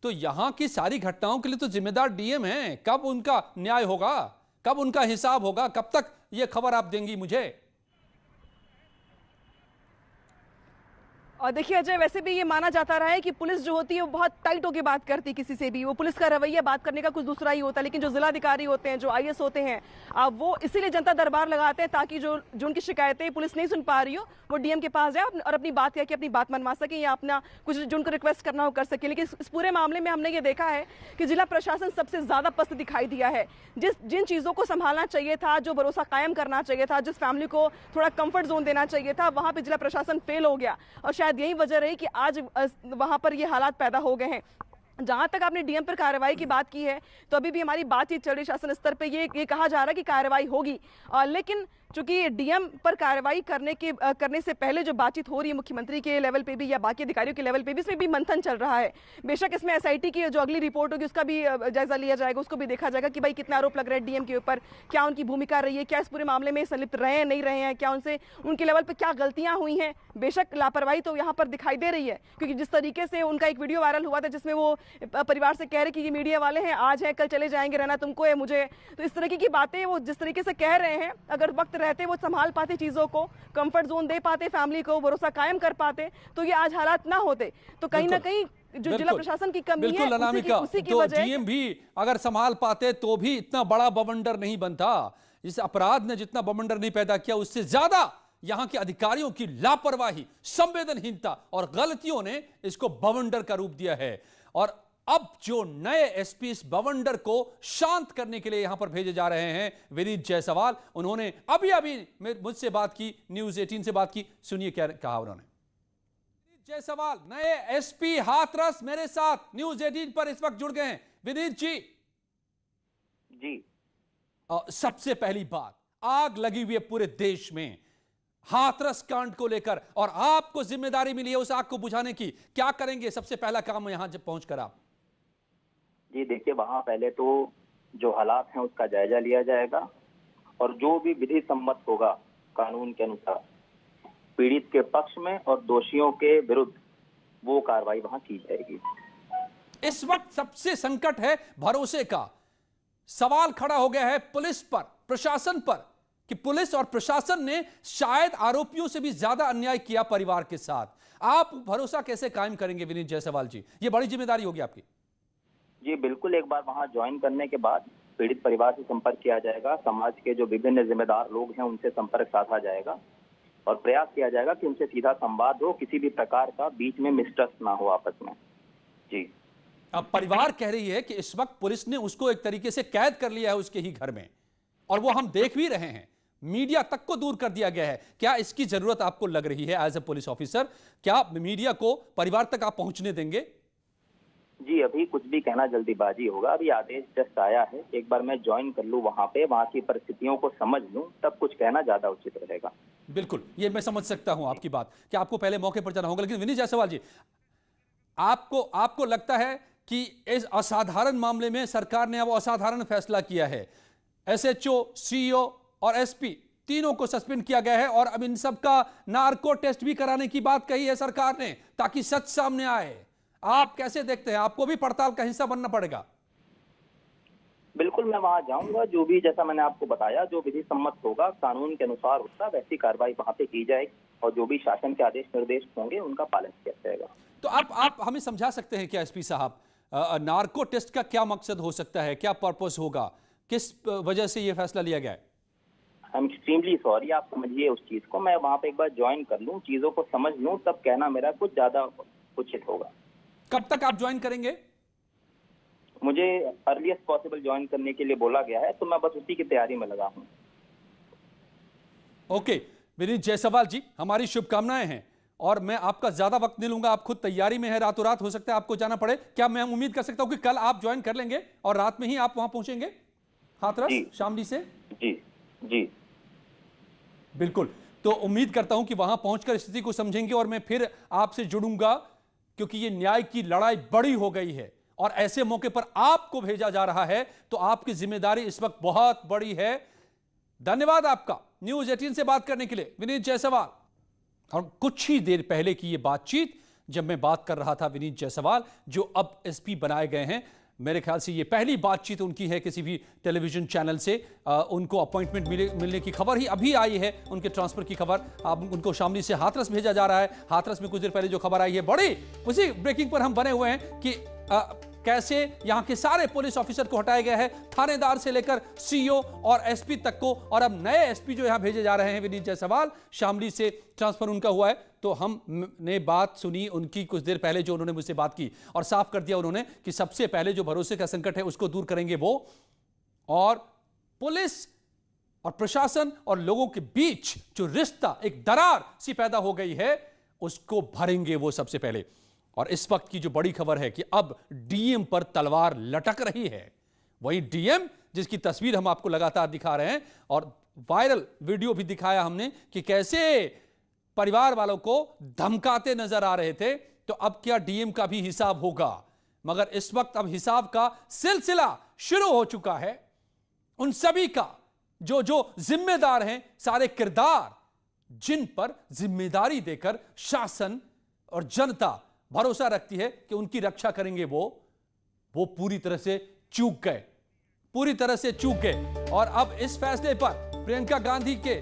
तो यहां की सारी घटनाओं के लिए तो जिम्मेदार डीएम हैं। कब उनका न्याय होगा, कब उनका हिसाब होगा, कब तक यह खबर आप देंगी मुझे? और देखिए अजय, वैसे भी ये माना जाता रहा है कि पुलिस जो होती है वो बहुत टाइट होकर बात करती है किसी से भी। वो पुलिस का रवैया बात करने का कुछ दूसरा ही होता है। लेकिन जो जिलाधिकारी होते हैं, जो आईएएस होते हैं, वो इसीलिए जनता दरबार लगाते हैं ताकि जो उनकी शिकायतें पुलिस नहीं सुन पा रही हो वो डीएम के पास जाए और अपनी बात कह के अपनी बात मनवा सके या अपना कुछ जो उनको रिक्वेस्ट करना हो कर सके। लेकिन इस पूरे मामले में हमने ये देखा है कि जिला प्रशासन सबसे ज्यादा पस्त दिखाई दिया है। जिन चीजों को संभालना चाहिए था, जो भरोसा कायम करना चाहिए था, जिस फैमिली को थोड़ा कंफर्ट जोन देना चाहिए था, वहां पर जिला प्रशासन फेल हो गया। और शायद यही वजह रही कि आज वहां पर ये हालात पैदा हो गए हैं। जहां तक आपने डीएम पर कार्रवाई की बात की है, तो अभी भी हमारी बातचीत चल रही शासन स्तर पे ये कहा जा रहा है कि कार्रवाई होगी। लेकिन चूंकि डीएम पर कार्रवाई करने से पहले जो बातचीत हो रही है मुख्यमंत्री के लेवल पे भी या बाकी अधिकारियों के लेवल पे भी, इसमें भी मंथन चल रहा है। बेशक इसमें एसआईटी की जो अगली रिपोर्ट होगी उसका भी जायजा लिया जाएगा, उसको भी देखा जाएगा कि भाई कितना आरोप लग रहा है डीएम के ऊपर, क्या उनकी भूमिका रही है, क्या इस पूरे मामले में संलिप्त रहे हैं नहीं रहे हैं, क्या उनके लेवल पर क्या गलतियां हुई हैं। बेशक लापरवाही तो यहाँ पर दिखाई दे रही है, क्योंकि जिस तरीके से उनका एक वीडियो वायरल हुआ था जिसमें वो परिवार से कह रहे कि ये मीडिया वाले हैं, आज है कल चले जाएंगे, रहना तुमको है मुझे। तो इस तरीके की बातें वो जिस तरीके से कह रहे हैं, अगर वक्त रहते वो संभाल पाते चीजों को, कंफर्ट जोन दे पाते फैमिली को, भरोसा कायम कर पाते, तो ये आज हालात ना होते। तो कहीं ना कहीं जो जिला प्रशासन की कमी है उसी की वजह, डीएम भी अगर संभाल पाते तो भी इतना बड़ा बवंडर नहीं बनता। इस अपराध ने जितना बवंडर नहीं पैदा किया, उससे ज्यादा यहां के अधिकारियों की लापरवाही, संवेदनहीनता और गलतियों ने इसको बवंडर का रूप दिया है। और अब जो नए एसपी इस बवंडर को शांत करने के लिए यहां पर भेजे जा रहे हैं, विनीत जायसवाल, उन्होंने अभी मुझसे बात की, न्यूज 18 से बात की। सुनिए क्या कहा उन्होंने। विनीत जायसवाल, नए एसपी हाथरस, मेरे साथ न्यूज 18 पर इस वक्त जुड़ गए हैं। विनीत जी सबसे पहली बात, आग लगी हुई है पूरे देश में हाथरस कांड को लेकर और आपको जिम्मेदारी मिली है उस आग को बुझाने की। क्या करेंगे सबसे पहला काम यहां जब पहुंचकर आप? जी देखिए, वहां पहले तो जो हालात हैं उसका जायजा लिया जाएगा और जो भी विधि सम्मत होगा कानून के अनुसार पीड़ित के पक्ष में और दोषियों के विरुद्ध वो कार्रवाई वहां की जाएगी। इस वक्त सबसे संकट है भरोसे का। सवाल खड़ा हो गया है पुलिस पर, प्रशासन पर, कि पुलिस और प्रशासन ने शायद आरोपियों से भी ज्यादा अन्याय किया परिवार के साथ। आप भरोसा कैसे कायम करेंगे विनीत जायसवाल जी? ये बड़ी जिम्मेदारी होगी आपकी। जी बिल्कुल, एक बार वहां ज्वाइन करने के बाद पीड़ित परिवार से संपर्क किया जाएगा, समाज के जो विभिन्न जिम्मेदार लोग हैं उनसे संपर्क साधा जाएगा और प्रयास किया जाएगा कि उनसे सीधा संवाद हो, किसी भी प्रकार का बीच में मिसट्रस्ट ना हो आपस में। जी, अब परिवार कह रही है कि इस वक्त पुलिस ने उसको एक तरीके से कैद कर लिया है उसके ही घर में, और वो हम देख भी रहे हैं, मीडिया तक को दूर कर दिया गया है। क्या इसकी जरूरत आपको लग रही है एज ए पुलिस ऑफिसर? क्या मीडिया को परिवार तक आप पहुंचने देंगे? जी अभी कुछ भी कहना जल्दीबाजी होगा। अभी आदेश जस्ट आया है, एक बार मैं ज्वाइन कर लूं वहां पे, वहां की परिस्थितियों को समझ लूं, तब कुछ कहना ज्यादा उचित रहेगा। बिल्कुल, ये मैं समझ सकता हूं आपकी बात कि आपको पहले मौके पर जाना होगा। लेकिन विनीत जायसवाल जी, आपको लगता है कि इस असाधारण मामले में सरकार ने अब असाधारण फैसला किया है? एसएचओ, सीईओ और एसपी तीनों को सस्पेंड किया गया है और अब इन सब का नार्को टेस्ट भी कराने की बात कही है सरकार ने ताकि सच सामने आए। आप कैसे देखते हैं? आपको भी पड़ताल का हिस्सा बनना पड़ेगा। बिल्कुल, मैं वहां जाऊंगा, जो भी जैसा मैंने आपको बताया, जो विधि सम्मत होगा, कानून के अनुसार होगा, वैसी कार्रवाई वहां पे की जाएगी और जो भी शासन के आदेश निर्देश होंगे उनका पालन किया जाएगा। तो आप हमें समझा सकते हैं क्या एसपी साहब, नार्को टेस्ट का क्या मकसद हो सकता है, क्या पर्पस होगा, किस वजह से यह फैसला लिया गया है? आई एम एक्सट्रीमली सॉरी, आप समझिए उस चीज को। मैं वहां पे एक बार ज्वाइन कर लूं, चीजों को समझ लूं, तब कहना मेरा कुछ ज्यादा उचित होगा। कब तक आप ज्वाइन करेंगे? मुझे अर्लीस्ट पॉसिबल ज्वाइन करने के लिए बोला गया है, तो मैं बस उसी की तैयारी में लगा हूं। ओके विनीत जायसवाल जी, हमारी शुभकामनाएं हैं और मैं आपका ज्यादा वक्त नहीं लूंगा। आप खुद तैयारी में है, रातों रात हो सकता है आपको जाना पड़े। क्या मैं उम्मीद कर सकता हूं कि कल आप ज्वाइन कर लेंगे और रात में ही आप वहां पहुंचेंगे हाथरस शामली से? जी जी बिल्कुल, तो उम्मीद करता हूं कि वहां पहुंचकर स्थिति को समझेंगे और मैं फिर आपसे जुड़ूंगा, क्योंकि ये न्याय की लड़ाई बड़ी हो गई है और ऐसे मौके पर आपको भेजा जा रहा है, तो आपकी जिम्मेदारी इस वक्त बहुत बड़ी है। धन्यवाद आपका न्यूज 18 से बात करने के लिए विनीत जायसवाल। और कुछ ही देर पहले की ये बातचीत जब मैं बात कर रहा था विनीत जायसवाल जो अब एसपी बनाए गए हैं, मेरे ख्याल से ये पहली बातचीत उनकी है किसी भी टेलीविजन चैनल से। उनको अपॉइंटमेंट मिलने की खबर ही अभी आई है, उनके ट्रांसफर की खबर। अब उनको शामली से हाथरस भेजा जा रहा है। हाथरस में कुछ देर पहले जो खबर आई है, बड़ी उसी ब्रेकिंग पर हम बने हुए हैं कि कैसे यहां के सारे पुलिस ऑफिसर को हटाया गया है, थानेदार से लेकर सीईओ और एसपी तक को। और अब नए एसपी जो यहां भेजे जा रहे हैं, विनीत जायसवाल, शामली से ट्रांसफर उनका हुआ है। तो हमने बात सुनी उनकी कुछ देर पहले, जो उन्होंने मुझसे बात की और साफ कर दिया उन्होंने कि सबसे पहले जो भरोसे का संकट है उसको दूर करेंगे वो, और पुलिस और प्रशासन और लोगों के बीच जो रिश्ता, एक दरार सी पैदा हो गई है, उसको भरेंगे वो सबसे पहले। और इस वक्त की जो बड़ी खबर है कि अब डीएम पर तलवार लटक रही है। वही डीएम जिसकी तस्वीर हम आपको लगातार दिखा रहे हैं और वायरल वीडियो भी दिखाया हमने कि कैसे परिवार वालों को धमकाते नजर आ रहे थे। तो अब क्या डीएम का भी हिसाब होगा? मगर इस वक्त अब हिसाब का सिलसिला शुरू हो चुका है। उन सभी का जो जो जिम्मेदार हैं, सारे किरदार जिन पर जिम्मेदारी देकर शासन और जनता भरोसा रखती है कि उनकी रक्षा करेंगे, वो पूरी तरह से चूक गए, पूरी तरह से चूक गए। और अब इस फैसले पर प्रियंका गांधी के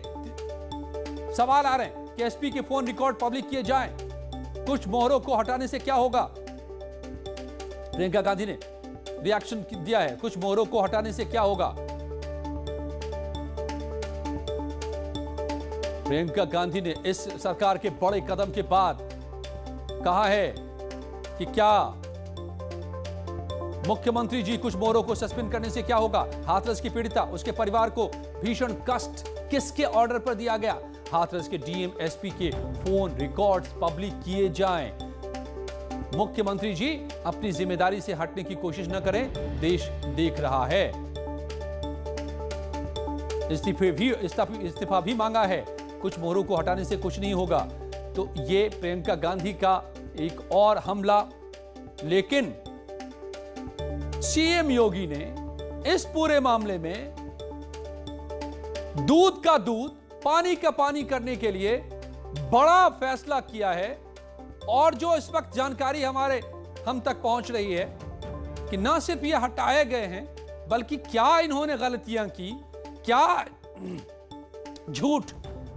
सवाल आ रहे हैं कि एसपी के फोन रिकॉर्ड पब्लिक किए जाएं, कुछ मोहरों को हटाने से क्या होगा? प्रियंका गांधी ने रिएक्शन दिया है, कुछ मोहरों को हटाने से क्या होगा? प्रियंका गांधी ने इस सरकार के बड़े कदम के बाद कहा है कि क्या मुख्यमंत्री जी, कुछ मोहरों को सस्पेंड करने से क्या होगा? हाथरस की पीड़िता, उसके परिवार को भीषण कष्ट किसके ऑर्डर पर दिया गया? हाथरस के डीएम एसपी के फोन रिकॉर्ड्स पब्लिक किए जाएं। मुख्यमंत्री जी अपनी जिम्मेदारी से हटने की कोशिश न करें, देश देख रहा है। इस्तीफा भी मांगा है, कुछ मोहरों को हटाने से कुछ नहीं होगा। तो ये प्रियंका गांधी का एक और हमला। लेकिन सीएम योगी ने इस पूरे मामले में दूध का दूध, पानी का पानी करने के लिए बड़ा फैसला किया है। और जो इस वक्त जानकारी हम तक पहुंच रही है कि ना सिर्फ ये हटाए गए हैं, बल्कि क्या इन्होंने गलतियां की, क्या झूठ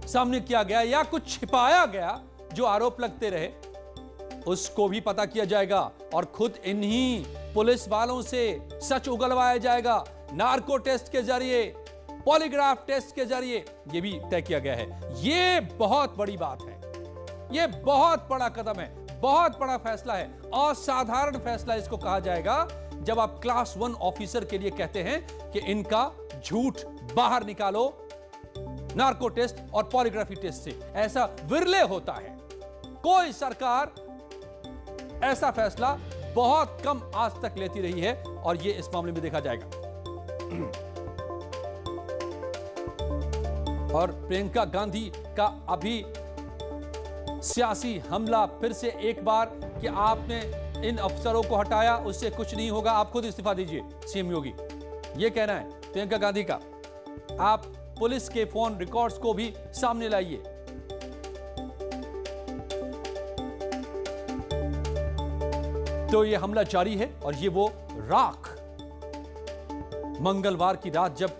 सामने किया गया या कुछ छिपाया गया जो आरोप लगते रहे, उसको भी पता किया जाएगा। और खुद इन्हीं पुलिस वालों से सच उगलवाया जाएगा, नार्को टेस्ट के जरिए, पॉलीग्राफ टेस्ट के जरिए। यह भी तय किया गया है। यह बहुत बड़ी बात है, यह बहुत बड़ा कदम है, बहुत बड़ा फैसला है, असाधारण फैसला इसको कहा जाएगा जब आप क्लास 1 ऑफिसर के लिए कहते हैं कि इनका झूठ बाहर निकालो नार्को टेस्ट और पॉलीग्राफी टेस्ट से। ऐसा विरले होता है, कोई सरकार ऐसा फैसला बहुत कम आज तक लेती रही है, और यह इस मामले में देखा जाएगा। और प्रियंका गांधी का अभी सियासी हमला फिर से एक बार कि आपने इन अफसरों को हटाया, उससे कुछ नहीं होगा, आप खुद इस्तीफा दीजिए। सीएम योगी यह कहना है प्रियंका गांधी का। आप पुलिस के फोन रिकॉर्ड्स को भी सामने लाइए। तो यह हमला जारी है, और ये वो राख मंगलवार की रात जब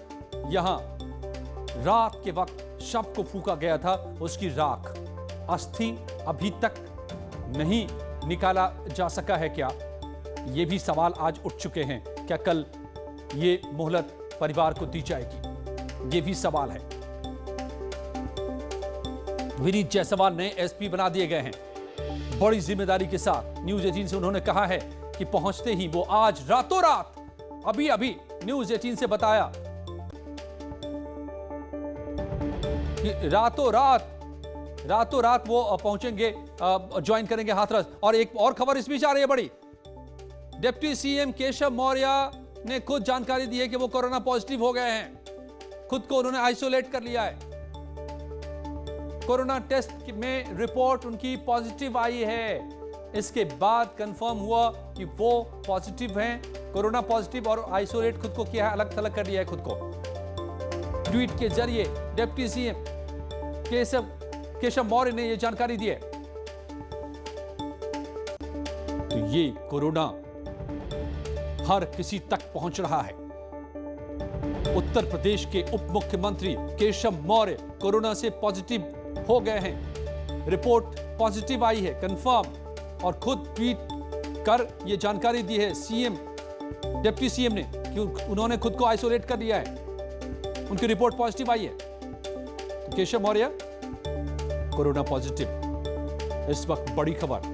यहां रात के वक्त शव को फूंका गया था, उसकी राख, अस्थि अभी तक नहीं निकाला जा सका है क्या? ये भी सवाल आज उठ चुके हैं। क्या कल ये मोहलत परिवार को दी जाएगी? ये भी सवाल है। विनीत जायसवाल नए एसपी बना दिए गए हैं बड़ी जिम्मेदारी के साथ। न्यूज 18 से उन्होंने कहा है कि पहुंचते ही वो आज रातों रात, अभी न्यूज 18 से बताया कि रातों रात वो पहुंचेंगे, ज्वाइन करेंगे हाथरस। और एक और खबर इस बीच आ रही है बड़ी। डिप्टी सीएम केशव मौर्य ने खुद जानकारी दी है कि वो कोरोना पॉजिटिव हो गए हैं। खुद को उन्होंने आइसोलेट कर लिया है। कोरोना टेस्ट में रिपोर्ट उनकी पॉजिटिव आई है। इसके बाद कंफर्म हुआ कि वो पॉजिटिव हैं, कोरोना पॉजिटिव, और आइसोलेट खुद को किया है, अलग थलग कर लिया है खुद को। ट्वीट के जरिए डिप्टी सीएम केशव मौर्य ने यह जानकारी दी है। तो ये कोरोना हर किसी तक पहुंच रहा है। उत्तर प्रदेश के उप मुख्यमंत्री केशव मौर्य कोरोना से पॉजिटिव हो गए हैं। रिपोर्ट पॉजिटिव आई है, कंफर्म, और खुद ट्वीट कर यह जानकारी दी है सीएम, डिप्टी सीएम ने, कि उन्होंने खुद को आइसोलेट कर लिया है। उनकी रिपोर्ट पॉजिटिव आई है। तो केशव मौर्य कोरोना पॉजिटिव, इस वक्त बड़ी खबर।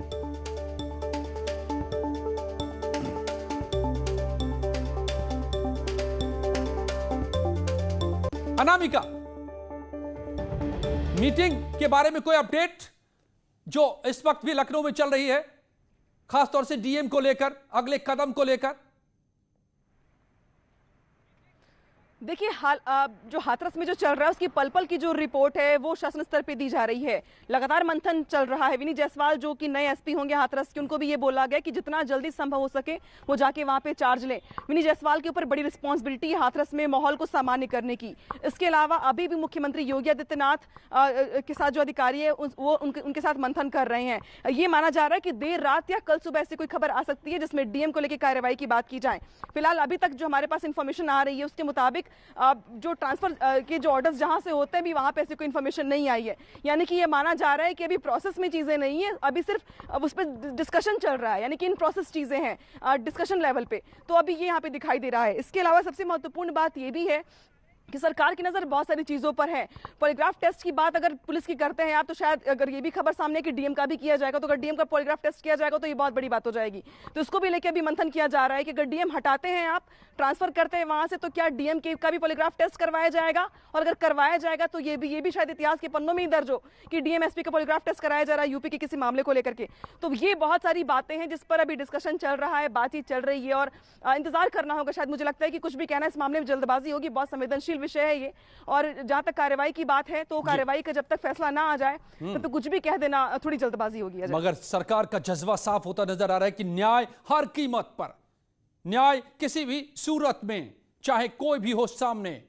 अनामिका, मीटिंग के बारे में कोई अपडेट जो इस वक्त भी लखनऊ में चल रही है, खासतौर से डीएम को लेकर, अगले कदम को लेकर? देखिए, हाल जो हाथरस में जो चल रहा है उसकी पल पल की जो रिपोर्ट है वो शासन स्तर पे दी जा रही है। लगातार मंथन चल रहा है। विनी जायसवाल जो कि नए एसपी होंगे हाथरस के, उनको भी ये बोला गया कि जितना जल्दी संभव हो सके वो जाके वहां पे चार्ज लें। विनी जायसवाल के ऊपर बड़ी रिस्पॉन्सिबिलिटी है हाथरस में माहौल को सामान्य करने की। इसके अलावा अभी भी मुख्यमंत्री योगी आदित्यनाथ के साथ जो अधिकारी है वो उनके साथ मंथन कर रहे हैं। ये माना जा रहा है कि देर रात या कल सुबह ऐसी कोई खबर आ सकती है जिसमें डीएम को लेकर कार्रवाई की बात की जाए। फिलहाल अभी तक जो हमारे पास इंफॉर्मेशन आ रही है उसके मुताबिक जो ट्रांसफर के जो ऑर्डर्स जहां से होते हैं भी वहां पे ऐसी कोई इन्फॉर्मेशन नहीं आई है। यानी कि ये माना जा रहा है कि अभी प्रोसेस में चीजें नहीं है, अभी सिर्फ उस पर डिस्कशन चल रहा है, यानी कि इन प्रोसेस चीजें हैं डिस्कशन लेवल पे। तो अभी ये यहाँ पे दिखाई दे रहा है। इसके अलावा सबसे महत्वपूर्ण बात ये भी है कि सरकार की नजर बहुत सारी चीजों पर है। पॉलीग्राफ टेस्ट की बात अगर पुलिस की करते हैं आप, तो शायद अगर ये भी खबर सामने कि डीएम का भी किया जाएगा, तो अगर डीएम का पॉलीग्राफ टेस्ट किया जाएगा तो ये बहुत बड़ी बात हो जाएगी। तो इसको भी लेकर अभी मंथन किया जा रहा है कि अगर डीएम हटाते हैं आप, ट्रांसफर करते हैं वहां से, तो क्या डीएम का भी पॉलीग्राफ टेस्ट करवाया जाएगा? और अगर करवाया जाएगा तो ये भी शायद इतिहास के पन्नों में ही दर्ज हो कि डीएम एसपी का पॉलीग्राफ टेस्ट कराया जा रहा है यूपी के किसी मामले को लेकर के। तो ये बहुत सारी बातें हैं जिस पर अभी डिस्कशन चल रहा है, बातचीत चल रही है, और इंतजार करना होगा। शायद मुझे लगता है कि कुछ भी कहना इस मामले में जल्दबाजी होगी। बहुत संवेदनशील विषय है ये, और जहां तक कार्रवाई की बात है तो कार्रवाई का जब तक फैसला ना आ जाए तब तो कुछ भी कह देना थोड़ी जल्दबाजी होगी। मगर सरकार का जज्बा साफ होता नजर आ रहा है कि न्याय हर कीमत पर, न्याय किसी भी सूरत में, चाहे कोई भी हो सामने,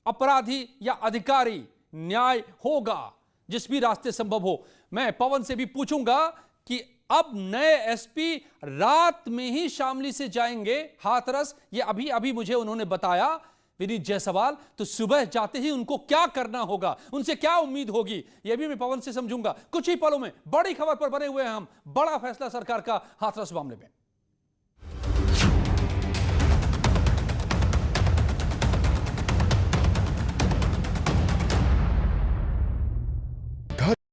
अपराधी या अधिकारी, न्याय होगा जिस भी रास्ते संभव हो। मैं पवन से भी पूछूंगा कि अब नए एसपी रात में ही शामली से जाएंगे हाथरस, ये अभी अभी मुझे उन्होंने बताया विनीत जायसवाल। तो सुबह जाते ही उनको क्या करना होगा, उनसे क्या उम्मीद होगी, यह भी मैं पवन से समझूंगा। कुछ ही पलों में बड़ी खबर पर बने हुए हैं हम। बड़ा फैसला सरकार का हाथरस मामले में।